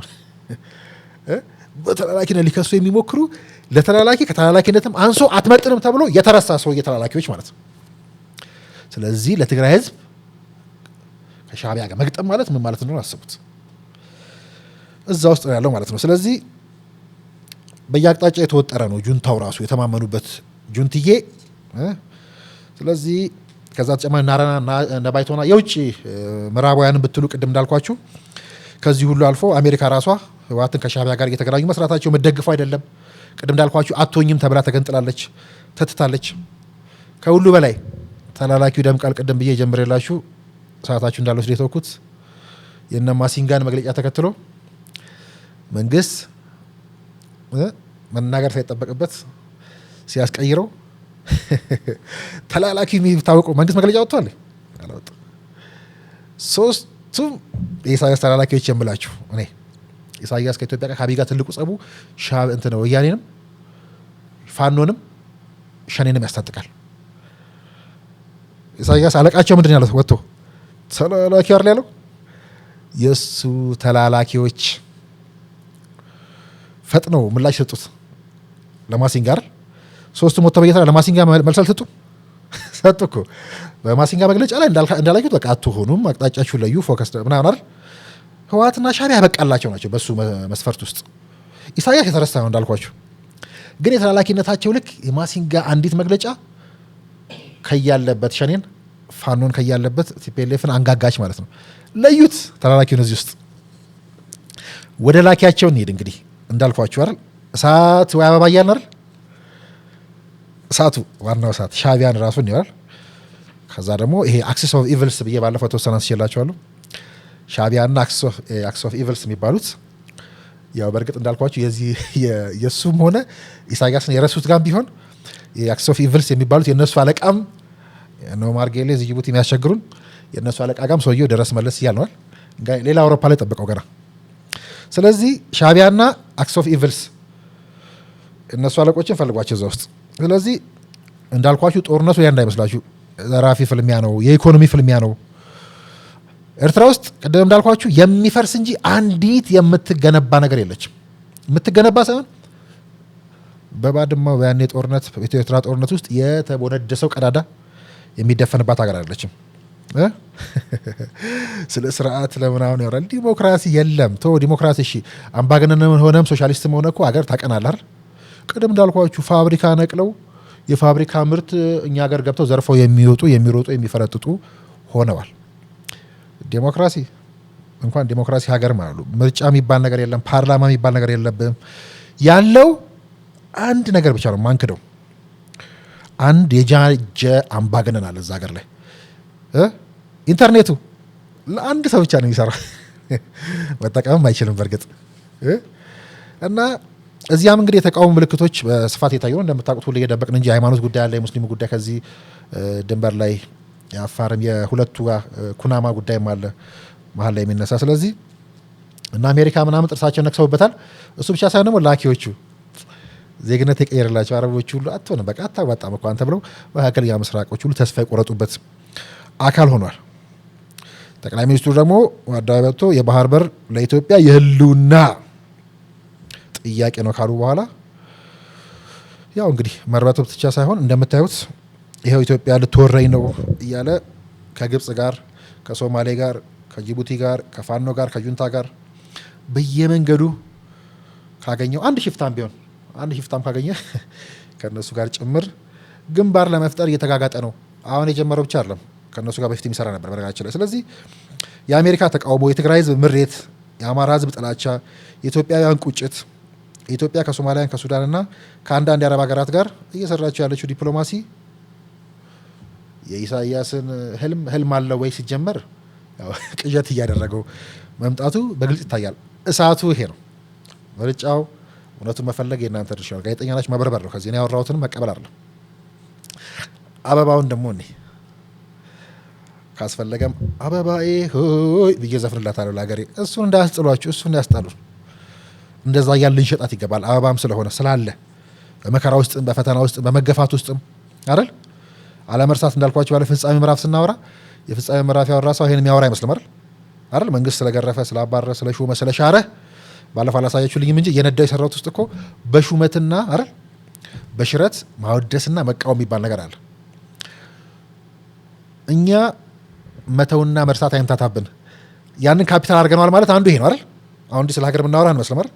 በተላላኪነት ሊከሱ የሚሞክሩ ለተላላኪ ከተላላኪነትም አንሶ አትመጥንም ተብሎ የተረሳ ሰው የተላላኪዎች ማለት ነው። ስለዚህ ለትግራይ ህዝብ ከሻዕቢያ ጋር መግጠም ማለት ምን ማለት እንደሆነ አስቡት። እዛ ውስጥ ነው ያለው ማለት ነው። ስለዚህ በየአቅጣጫ የተወጠረ ነው ጁንታው ራሱ የተማመኑበት ጁንትዬ። ስለዚህ ከዛ ተጨማሪ ናራና ነባይቶና የውጭ ምዕራባውያንን ብትሉ ቅድም እንዳልኳችሁ ከዚህ ሁሉ አልፎ አሜሪካ ራሷ ህወሓትን ከሻዕቢያ ጋር እየተገናኙ መስራታቸው መደግፈው አይደለም። ቅድም እንዳልኳችሁ አቶኝም ተብላ ተገንጥላለች፣ ተትታለች። ከሁሉ በላይ ተላላኪው ደምቃል። ቅድም ብዬ ጀምሬላችሁ ሰዓታችሁ እንዳልወስድ የተውኩት የእነ ማሲንጋን መግለጫ ተከትሎ መንግስት መናገር ሳይጠበቅበት ሲያስቀይረው ተላላኪ የሚታወቀው መንግስት መግለጫ ወጥቷል። ሶስቱም የኢሳያስ ተላላኪዎች የምላችሁ እኔ ኢሳያስ ከኢትዮጵያ ጋር ከአብይ ጋር ትልቁ ጸቡ እንትን ነው። ወያኔንም ፋኖንም ሸኔንም ያስታጥቃል። ኢሳያስ አለቃቸው ምንድን ያለው ወጥቶ ተላላኪ አይደል ያለው። የእሱ ተላላኪዎች ፈጥነው ምላሽ ሰጡት ለማሲንጋ አይደል። ሶስቱም ወጥተው በየተራ ለማሲንጋ መልስ አልሰጡም። ሰጡ እኮ በማሲንጋ መግለጫ ላይ እንዳላችሁት በቃ አትሆኑም፣ አቅጣጫችሁ ለዩ፣ ፎከስ ምናምን አይደል። ህወሓትና ሻዕቢያ ያበቃላቸው ናቸው በሱ መስፈርት ውስጥ። ኢሳያስ የተረሳ ነው እንዳልኳችሁ። ግን የተላላኪነታቸው ልክ የማሲንጋ አንዲት መግለጫ ከያለበት ሸኔን ፋኖን ከያለበት ቲፒኤልኤፍን አንጋጋች ማለት ነው። ለዩት ተላላኪውን እዚህ ውስጥ። ወደ ላኪያቸው እንሂድ እንግዲህ እንዳልኳችሁ አይደል። እሳት ወይ አበባ እያልን አይደል። እሳቱ ዋናው እሳት ሻዕቢያን ራሱን ይላል። ከዛ ደግሞ ይሄ አክሲስ ኦፍ ኢቭልስ ብዬ ባለፈው ተወሰነ አንስቼላችኋለሁ። ሻዕቢያና አክሲስ ኦፍ ኢቭልስ የሚባሉት ያው በእርግጥ እንዳልኳችሁ የሱም ሆነ ኢሳያስን የረሱት ጋር ቢሆን የአክሲስ ኦፍ ኢቭልስ የሚባሉት የነሱ አለቃም ነው ማርጌሌ እዚህ ጅቡቲ የሚያስቸግሩን የነሱ አለቃ ጋም ሰውየው ደረስ መለስ እያልነዋል። ሌላ አውሮፓ ላይ ጠብቀው ገና። ስለዚህ ሻዕቢያና አክስ ኦፍ ኢቭልስ እነሱ አለቆችን ፈልጓቸው እዛ ውስጥ። ስለዚህ እንዳልኳችሁ ጦርነቱ ያ እንዳይመስላችሁ ዘራፊ ፍልሚያ ነው፣ የኢኮኖሚ ፍልሚያ ነው። ኤርትራ ውስጥ ቅድም እንዳልኳችሁ የሚፈርስ እንጂ አንዲት የምትገነባ ነገር የለችም። የምትገነባ ሳይሆን በባድማው ያኔ ጦርነት በኢትዮ ኤርትራ ጦርነት ውስጥ የተቦነደሰው ቀዳዳ የሚደፈንባት ሀገር አይደለችም። ስለ ስርዓት ለምናምን ያወራል። ዲሞክራሲ የለም። ቶ ዲሞክራሲ እሺ፣ አምባገነን ሆነም ሶሻሊስትም ሆነ እኮ ሀገር ታቀናለህ አይደል? ቅድም እንዳልኳችሁ ፋብሪካ ነቅለው የፋብሪካ ምርት እኛ ሀገር ገብተው ዘርፈው የሚወጡ የሚሮጡ የሚፈረጥጡ ሆነዋል። ዲሞክራሲ እንኳን ዲሞክራሲ ሀገር ማለት ምርጫ የሚባል ነገር የለም። ፓርላማ የሚባል ነገር የለብም። ያለው አንድ ነገር ብቻ ነው ማንክደው፣ አንድ የጃጀ አምባገነን አለ እዛ ሀገር ላይ። ኢንተርኔቱ ለአንድ ሰው ብቻ ነው የሚሰራ፣ መጠቀምም አይችልም በእርግጥ እና እዚያም እንግዲህ የተቃውሞ ምልክቶች በስፋት የታዩ ነው። እንደምታውቁት ሁሌ እየደበቅን እንጂ ሃይማኖት ጉዳይ አለ፣ የሙስሊሙ ጉዳይ ከዚህ ድንበር ላይ የአፋርም የሁለቱ ኩናማ ጉዳይም አለ መሀል ላይ የሚነሳ። ስለዚህ እና አሜሪካ ምናምን ጥርሳቸውን ነክሰውበታል። እሱ ብቻ ሳይሆን ደግሞ ላኪዎቹ ዜግነት የቀየረላቸው አረቦች ሁሉ አትሆንም በቃ አታዋጣም እኮ አንተ ብለው መካከለኛ ምስራቆች ሁሉ ተስፋ የቆረጡበት አካል ሆኗል። ጠቅላይ ሚኒስትሩ ደግሞ አደባባይ ወጥቶ የባህር በር ለኢትዮጵያ የህልውና ጥያቄ ነው ካሉ በኋላ ያው እንግዲህ መርበተብ ብቻ ሳይሆን እንደምታዩት ይሄው ኢትዮጵያ ልትወረኝ ነው እያለ ከግብጽ ጋር ከሶማሌ ጋር ከጅቡቲ ጋር ከፋኖ ጋር ከጁንታ ጋር በየመንገዱ ካገኘው አንድ ሽፍታም ካገኘ ከነሱ ጋር ጭምር ግንባር ለመፍጠር እየተጋጋጠ ነው። አሁን የጀመረው ብቻ አይደለም፣ ከነሱ ጋር በፊት የሚሰራ ነበር በነገራችን ላይ። ስለዚህ የአሜሪካ ተቃውሞ፣ የትግራይ ህዝብ ምሬት፣ የአማራ ህዝብ ጥላቻ፣ የኢትዮጵያውያን ቁጭት፣ የኢትዮጵያ ከሶማሊያን ከሱዳንና ከአንዳንድ የአረብ ሀገራት ጋር እየሰራቸው ያለችው ዲፕሎማሲ የኢሳያስን ህልም አለው ወይ ሲጀመር ቅዠት እያደረገው መምጣቱ በግልጽ ይታያል። እሳቱ ይሄ ነው። ምርጫው እውነቱን መፈለግ የእናንተ ድርሻ ነው። ጋዜጠኛ ናችሁ፣ መበርበር ነው። ከዚህ ያወራሁትንም መቀበል አይደለም። አበባውን ደግሞ እኔ ካስፈለገም አበባዬ ሆይ ብዬ ዘፍንላታለሁ ለሀገሬ። እሱን እንዳያስጥሏችሁ፣ እሱን እንዳያስጣሉ፣ እንደዛ እያልን ልንሸጣት ይገባል። አበባም ስለሆነ ስላለ በመከራ ውስጥም በፈተና ውስጥም በመገፋት ውስጥም አይደል። አለመርሳት እንዳልኳቸው ባለ ፍጻሜ ምዕራፍ ስናወራ የፍጻሜ ምዕራፍ ያወራ ሰው ይሄን የሚያወራ አይመስልም አይደል። መንግስት ስለገረፈ ስለአባረረ ስለሾመ ስለሻረ ባለፈው አላሳያችሁልኝም እንጂ የነዳው የሰራሁት ውስጥ እኮ በሹመትና አይደል በሽረት ማወደስና መቃወም የሚባል ነገር አለ። እኛ መተውና መርሳት አይምታታብን። ያንን ካፒታል አድርገናል ማለት አንዱ ይሄ ነው አይደል። አሁን እንዲህ ስለ ሀገር የምናወራ አንመስልም አይደል።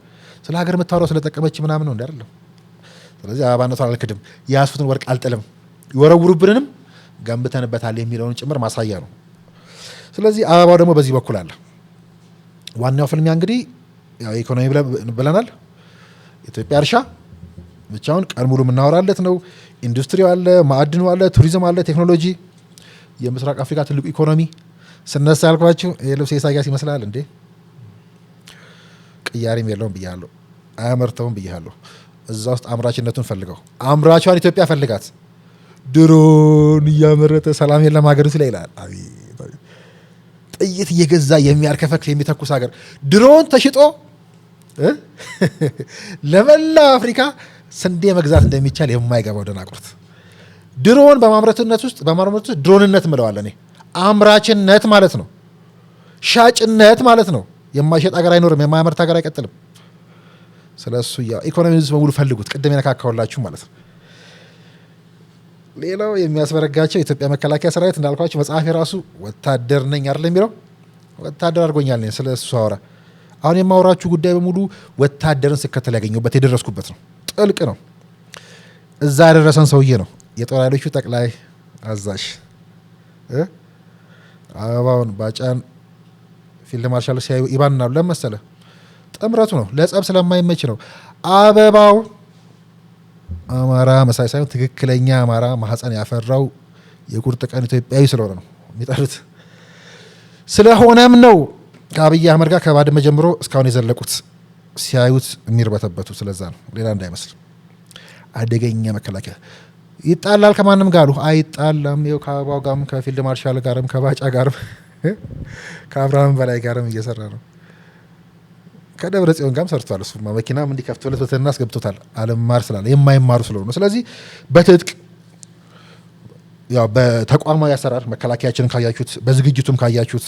ስለ ሀገር የምታወራው ስለጠቀመች ምናምን ነው እንዴ አይደለም። ስለዚህ አበባነቷን አልክድም፣ የያዝኩትን ወርቅ አልጥልም፣ ይወረውሩብንንም ገንብተንበታል የሚለውን ጭምር ማሳያ ነው። ስለዚህ አበባው ደግሞ በዚህ በኩል አለ። ዋናው ፍልሚያ እንግዲህ ያው ኢኮኖሚ ብለናል። ኢትዮጵያ እርሻ ብቻውን ቀን ሙሉ የምናወራለት ነው። ኢንዱስትሪው አለ፣ ማዕድኑ አለ፣ ቱሪዝም አለ፣ ቴክኖሎጂ፣ የምስራቅ አፍሪካ ትልቁ ኢኮኖሚ ስነሳ ያልኳችሁ የልብስ ኢሳያስ ይመስላል እንዴ? ቅያሬም የለውም ብያለሁ፣ አያመርተውም ብያለሁ። እዛ ውስጥ አምራችነቱን ፈልገው አምራቿን ኢትዮጵያ ፈልጋት ድሮን እያመረተ ሰላም የለም ሀገሪቱ ላይ ይላል። ጥይት እየገዛ የሚያርከፈክፍ የሚተኩስ ሀገር ድሮን ተሽጦ ለመላ አፍሪካ ስንዴ መግዛት እንደሚቻል የማይገባው ደናቁርት። ድሮን በማምረትነት ውስጥ ድሮንነት ምለዋለ። አምራችነት ማለት ነው፣ ሻጭነት ማለት ነው። የማይሸጥ ሀገር አይኖርም፣ የማያመርት ሀገር አይቀጥልም። ስለሱ ኢኮኖሚ በሙሉ ፈልጉት፣ ቅድም የነካካውላችሁ ማለት ነው። ሌላው የሚያስበረጋቸው የኢትዮጵያ መከላከያ ሰራዊት እንዳልኳቸው መጽሐፍ የራሱ ወታደር ነኝ አይደል የሚለው ወታደር አድርጎኛል ነኝ። ስለ እሱ አወራ። አሁን የማወራችሁ ጉዳይ በሙሉ ወታደርን ስከተል ያገኘሁበት የደረስኩበት ነው። ጥልቅ ነው። እዛ ያደረሰን ሰውዬ ነው የጦር ኃይሎቹ ጠቅላይ አዛዥ። አበባውን ባጫን ፊልድ ማርሻል ሲያዩ ይባንናሉ። ለመሰለ ጥምረቱ ነው፣ ለጸብ ስለማይመች ነው። አበባው አማራ መሳይ ሳይሆን ትክክለኛ አማራ ማህፀን ያፈራው የቁርጥ ቀን ኢትዮጵያዊ ስለሆነ ነው የሚጠሩት። ስለሆነም ነው ከአብይ አህመድ ጋር ከባድመ ጀምሮ እስካሁን የዘለቁት ሲያዩት የሚርበተበቱ። ስለዛ ነው፣ ሌላ እንዳይመስል። አደገኛ መከላከያ ይጣላል ከማንም ጋር አይጣላም። ይኸው ከአበባው ጋርም ከፊልድ ማርሻል ጋርም ከባጫ ጋርም ከአብርሃም በላይ ጋርም እየሰራ ነው። ከደብረ ጽዮን ጋርም ሰርቷል። እሱ መኪናም እንዲከፍቶለት በተና አስገብቶታል። አለማር ስላለ የማይማሩ ስለሆነ ስለዚህ በትጥቅ ያው በተቋማዊ አሰራር መከላከያችንን ካያችሁት በዝግጅቱም ካያችሁት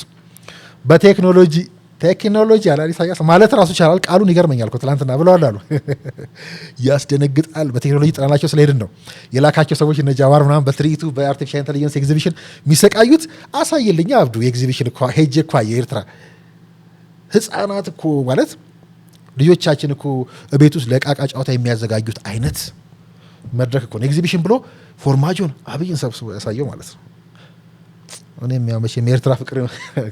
በቴክኖሎጂ አላሊ ኢሳያስ ማለት ራሱ ይቻላል። ቃሉን ይገርመኛል እኮ ትላንትና ብለዋል አሉ ያስደነግጣል። በቴክኖሎጂ ጥናናቸው ስለሄድን ነው የላካቸው ሰዎች እነ ጃዋር ምናምን በትርኢቱ በአርቲፊሻል ኢንተለጀንስ ኤግዚቢሽን የሚሰቃዩት አሳየልኛ አብዱ የኤግዚቢሽን እኮ ሄጄ እኮ የኤርትራ ህፃናት እኮ ማለት ልጆቻችን እኮ ቤት ውስጥ ለቃቃ ጨዋታ የሚያዘጋጁት አይነት መድረክ እኮ ነው ኤግዚቢሽን ብሎ ፎርማጆን አብይን ሰብስቦ ያሳየው ማለት ነው። እኔም ያው መቼም የኤርትራ ፍቅር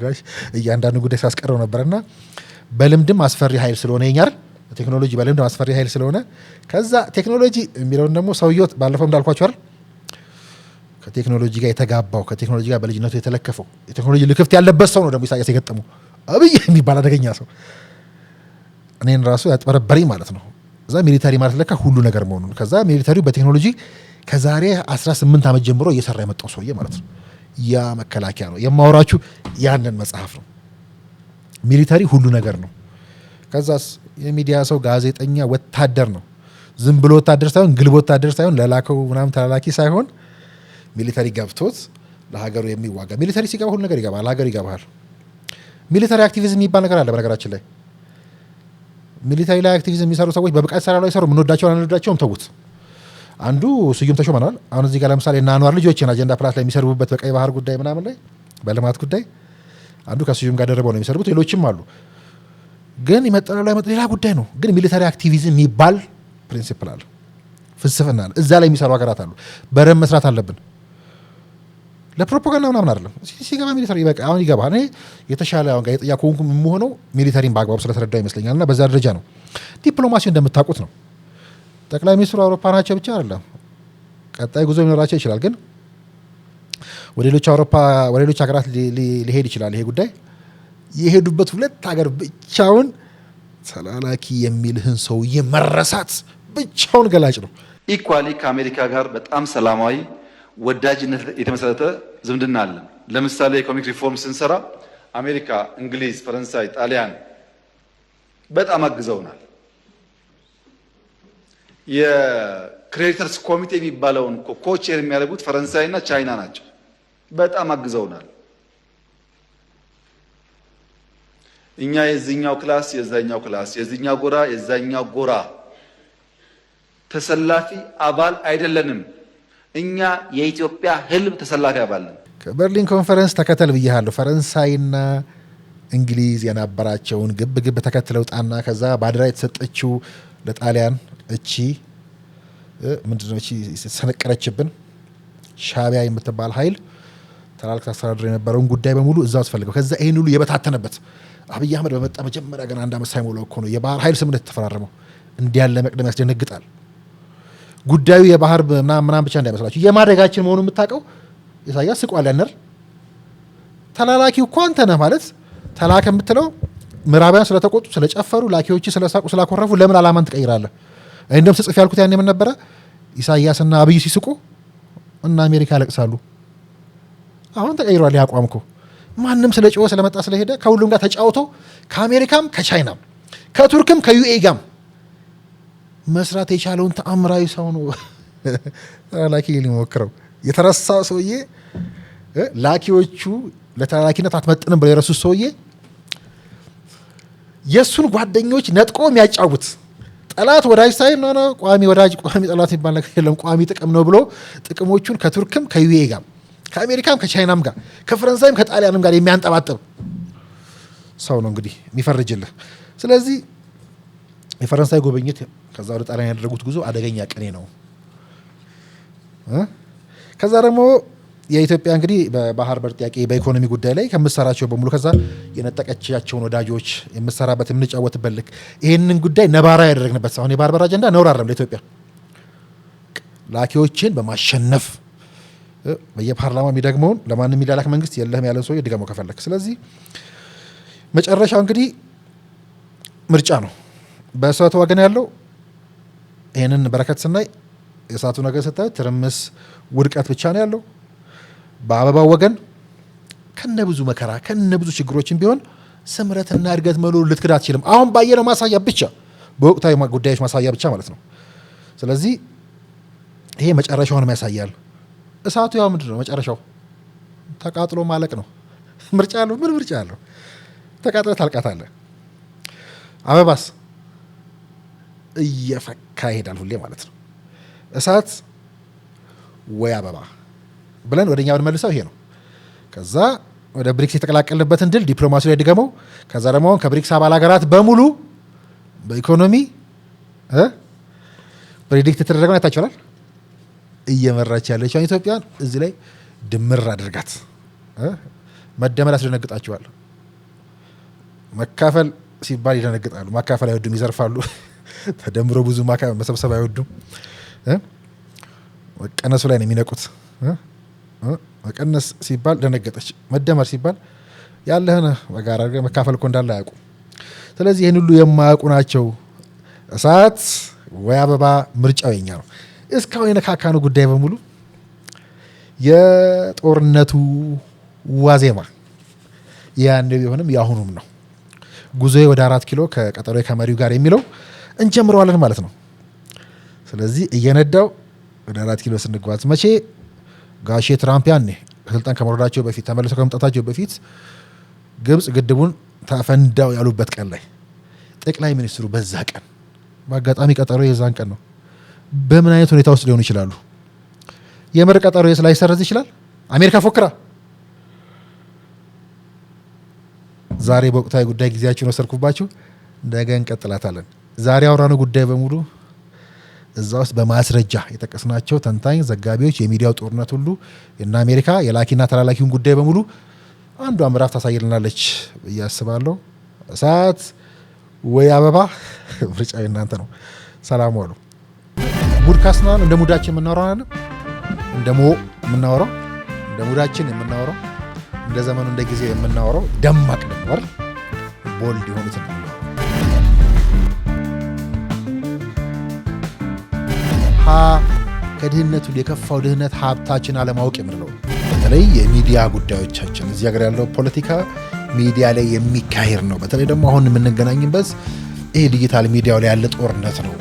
ጋሽ እያንዳንዱ ጉዳይ ሳስቀረው ነበርና በልምድም አስፈሪ ኃይል ስለሆነ ይኛር ቴክኖሎጂ በልምድም አስፈሪ ኃይል ስለሆነ ከዛ ቴክኖሎጂ የሚለውን ደግሞ ሰውየው ባለፈው እንዳልኳችሁ አይደል ከቴክኖሎጂ ጋር የተጋባው ከቴክኖሎጂ ጋር በልጅነቱ የተለከፈው የቴክኖሎጂ ልክፍት ያለበት ሰው ነው ደግሞ ኢሳያስ የገጠመው አብይ የሚባል አደገኛ ሰው እኔን ራሱ ያጥበረበረኝ ማለት ነው። እዛ ሚሊታሪ ማለት ለካ ሁሉ ነገር መሆኑን ከዛ ሚሊታሪው በቴክኖሎጂ ከዛሬ 18 ዓመት ጀምሮ እየሰራ የመጣው ሰውዬ ማለት ነው። ያ መከላከያ ነው የማወራችሁ ያንን መጽሐፍ ነው። ሚሊታሪ ሁሉ ነገር ነው። ከዛስ የሚዲያ ሰው ጋዜጠኛ ወታደር ነው። ዝም ብሎ ወታደር ሳይሆን ግልብ ወታደር ሳይሆን ለላከው ምናምን ተላላኪ ሳይሆን ሚሊታሪ ገብቶት ለሀገሩ የሚዋጋ ሚሊታሪ ሲገባ ሁሉ ነገር ይገባል። ሀገር ይገባል። ሚሊታሪ አክቲቪዝም የሚባል ነገር አለ። በነገራችን ላይ ሚሊታሪ ላይ አክቲቪዝም የሚሰሩ ሰዎች በብቃት ሰራ ላይ ሰሩ ምንወዳቸውን አንወዳቸውም ተውት። አንዱ ስዩም ተሾመናል። አሁን እዚህ ጋር ለምሳሌ እና አንዋር ልጆችን አጀንዳ ፕላስ ላይ የሚሰርቡበት በቀይ ባህር ጉዳይ ምናምን ላይ በልማት ጉዳይ አንዱ ከስዩም ጋር ደረበው ነው የሚሰርቡት። ሌሎችም አሉ። ግን ይመጣሉ ላይ ሌላ ጉዳይ ነው። ግን ሚሊታሪ አክቲቪዝም የሚባል ፕሪንሲፕል አለ፣ ፍልስፍና አለ። እዛ ላይ የሚሰሩ ሀገራት አሉ። በረም መስራት አለብን። ለፕሮፓጋንዳ ምናምን አይደለም። ሲገባ ሚሊታሪ በቃ አሁን ይገባል። እኔ የተሻለ አሁን ጋዜጠኛ ከሆንኩ የምሆነው ሚሊታሪን በአግባቡ ስለተረዳው ይመስለኛል። እና በዛ ደረጃ ነው። ዲፕሎማሲው እንደምታውቁት ነው። ጠቅላይ ሚኒስትሩ አውሮፓ ናቸው ብቻ አይደለም፣ ቀጣይ ጉዞ ሊኖራቸው ይችላል። ግን ወደ ሌሎች ሀገራት ሊሄድ ይችላል። ይሄ ጉዳይ የሄዱበት ሁለት ሀገር ብቻውን ተላላኪ የሚልህን ሰውዬ መረሳት ብቻውን ገላጭ ነው። ኢኳሊ ከአሜሪካ ጋር በጣም ሰላማዊ ወዳጅነት የተመሰረተ ዝምድና አለን። ለምሳሌ ኢኮኖሚክ ሪፎርም ስንሰራ አሜሪካ፣ እንግሊዝ፣ ፈረንሳይ፣ ጣሊያን በጣም አግዘውናል። የክሬዲተርስ ኮሚቴ የሚባለውን ኮቼር የሚያደርጉት ፈረንሳይና ቻይና ናቸው። በጣም አግዘውናል። እኛ የዚህኛው ክላስ የዛኛው ክላስ የዚህኛው ጎራ የዛኛው ጎራ ተሰላፊ አባል አይደለንም። እኛ የኢትዮጵያ ህልም ተሰላፊ አባል ነን። ከበርሊን ኮንፈረንስ ተከተል ብያለሁ። ፈረንሳይና እንግሊዝ የነበራቸውን ግብ ተከትለው ጣና ከዛ ባድራ የተሰጠችው ለጣሊያን እቺ ምንድነው እቺ ሰነቀረችብን ሻቢያ የምትባል ኃይል ተላልክ ታስተዳድር የነበረውን ጉዳይ በሙሉ እዛው አስፈልገው ከዛ ይሄን ሁሉ የበታተነበት አብይ አህመድ በመጣ መጀመሪያ ገና አንድ ዓመት ሳይሞላው እኮ ነው የባህር ኃይል ስምምነት ተፈራረመው። እንዲያለ መቅደም ያስደነግጣል። ጉዳዩ የባህር ምናምን ብቻ እንዳይመስላችሁ የማደጋችን መሆኑን የምታውቀው ኢሳያስ ስቋል። ያነር ተላላኪው እኮ አንተ ነህ ማለት ተላከ የምትለው ምዕራባውያን ስለተቆጡ ስለጨፈሩ ላኪዎች ስለሳቁ ስላኮረፉ ለምን አላማን ትቀይራለህ? እንደም ስጽፍ ያልኩት ያኔ ምን ነበረ? ኢሳያስና አብይ ሲስቁ እና አሜሪካ ያለቅሳሉ። አሁን ተቀይሯል። ያቋም እኮ ማንም ስለ ጮኸ ስለመጣ ስለሄደ ከሁሉም ጋር ተጫውቶ ከአሜሪካም ከቻይናም ከቱርክም ከዩኤኢ ጋም መስራት የቻለውን ተአምራዊ ሰው ነው ተላላኪ ሊሞክረው የተረሳ ሰውዬ። ላኪዎቹ ለተላላኪነት አትመጥንም ብለው የረሱት ሰውዬ የሱን ጓደኞች ነጥቆ የሚያጫውት ጠላት ወዳጅ ሳይል ነው። ቋሚ ወዳጅ ቋሚ ጠላት የሚባል ነገር የለም። ቋሚ ጥቅም ነው ብሎ ጥቅሞቹን ከቱርክም ከዩኤኢ ጋር ከአሜሪካም ከቻይናም ጋር ከፈረንሳይም ከጣሊያንም ጋር የሚያንጠባጥብ ሰው ነው እንግዲህ የሚፈርጅልህ። ስለዚህ የፈረንሳይ ጉብኝት ከዛ ወደ ጣሊያን ያደረጉት ጉዞ አደገኛ ቅኔ ነው። ከዛ ደግሞ የኢትዮጵያ እንግዲህ በባህር በር ጥያቄ በኢኮኖሚ ጉዳይ ላይ ከምትሰራቸው በሙሉ ከዛ የነጠቀቻቸውን ወዳጆች የምትሰራበት የምንጫወትበት ልክ ይህንን ጉዳይ ነባራዊ ያደረግንበት አሁን የባህር በር አጀንዳ ነውር አይደለም ለኢትዮጵያ። ላኪዎችን በማሸነፍ በየፓርላማ የሚደግመውን ለማንም የሚላላክ መንግስት የለህም ያለን ሰው ድገመው ከፈለክ። ስለዚህ መጨረሻው እንግዲህ ምርጫ ነው። በእሳቱ ወገን ያለው ይህንን በረከት ስናይ የእሳቱ ነገር ስታይ ትርምስ ውድቀት ብቻ ነው ያለው። በአበባው ወገን ከነ ብዙ መከራ ከነ ብዙ ችግሮችን ቢሆን ስምረትና እድገት መኖር ልትክድ አትችልም። አሁን ባየነው ማሳያ ብቻ በወቅታዊ ጉዳዮች ማሳያ ብቻ ማለት ነው። ስለዚህ ይሄ መጨረሻውንም ያሳያል። እሳቱ ያው ምንድን ነው መጨረሻው? ተቃጥሎ ማለቅ ነው። ምርጫ አለው? ምን ምርጫ አለው? ተቃጥለ ታልቃታለህ። አበባስ እየፈካ ይሄዳል ሁሌ ማለት ነው። እሳት ወይ አበባ ብለን ወደኛ ብንመልሰው ይሄ ነው። ከዛ ወደ ብሪክስ የተቀላቀልንበትን ድል ዲፕሎማሲ ላይ ድገመው። ከዛ ደግሞ ከብሪክስ አባል ሀገራት በሙሉ በኢኮኖሚ ፕሬዲክት የተደረገውን አይታችኋል። እየመራች ያለችውን ኢትዮጵያን እዚህ ላይ ድምር አድርጋት። መደመር ያስደነግጣቸዋል። መካፈል ሲባል ይደነግጣሉ። ማካፈል አይወዱም፣ ይዘርፋሉ። ተደምሮ ብዙ መሰብሰብ አይወዱም። መቀነሱ ላይ ነው የሚነቁት። መቀነስ ሲባል ደነገጠች፣ መደመር ሲባል ያለህን በጋራ አድርገህ መካፈል እኮ እንዳለ አያውቁም። ስለዚህ ይህን ሁሉ የማያውቁ ናቸው። እሳት ወይ አበባ ምርጫው የኛ ነው። እስካሁን የነካካኑ ጉዳይ በሙሉ የጦርነቱ ዋዜማ ያን ቢሆንም የአሁኑም ነው። ጉዞዬ ወደ 4 ኪሎ ከቀጠሮ ከመሪው ጋር የሚለው እንጀምረዋለን ማለት ነው። ስለዚህ እየነዳው ወደ 4 ኪሎ ስንጓዝ መቼ ጋሼ ትራምፕ ያኔ ከስልጣን ከመውረዳቸው በፊት ተመልሰው ከመምጣታቸው በፊት ግብጽ ግድቡን ታፈንዳው ያሉበት ቀን ላይ ጠቅላይ ሚኒስትሩ በዛ ቀን በአጋጣሚ ቀጠሮ የዛን ቀን ነው። በምን አይነት ሁኔታ ውስጥ ሊሆኑ ይችላሉ? የምር ቀጠሮ ላይሰረዝ ይችላል። አሜሪካ ፎክራ ዛሬ በወቅታዊ ጉዳይ ጊዜያችን ወሰድኩባችሁ። ነገ እንቀጥላታለን። ዛሬ አውራነው ጉዳይ በሙሉ እዛ ውስጥ በማስረጃ የጠቀስናቸው ተንታኝ ዘጋቢዎች፣ የሚዲያው ጦርነት ሁሉ እና አሜሪካ የላኪና ተላላኪውን ጉዳይ በሙሉ አንዷ ምዕራፍ ታሳይልናለች ብዬ አስባለሁ። እሳት ወይ አበባ ምርጫው እናንተ ነው። ሰላም ዋሉ። ሙድካስት ነው እንደ ሙዳችን የምናወራው አይደል? እንደ ሙዳችን የምናወራው እንደ ዘመኑ እንደ ጊዜ የምናወራው ደማቅ ነበር ቦልድ የሆኑት ነው። ከድህነቱ የከፋው ድህነት ሀብታችን አለማወቅ የምንለው በተለይ የሚዲያ ጉዳዮቻችን እዚህ ሀገር ያለው ፖለቲካ ሚዲያ ላይ የሚካሄድ ነው። በተለይ ደግሞ አሁን የምንገናኝበት ይሄ ዲጂታል ሚዲያው ላይ ያለ ጦርነት ነው።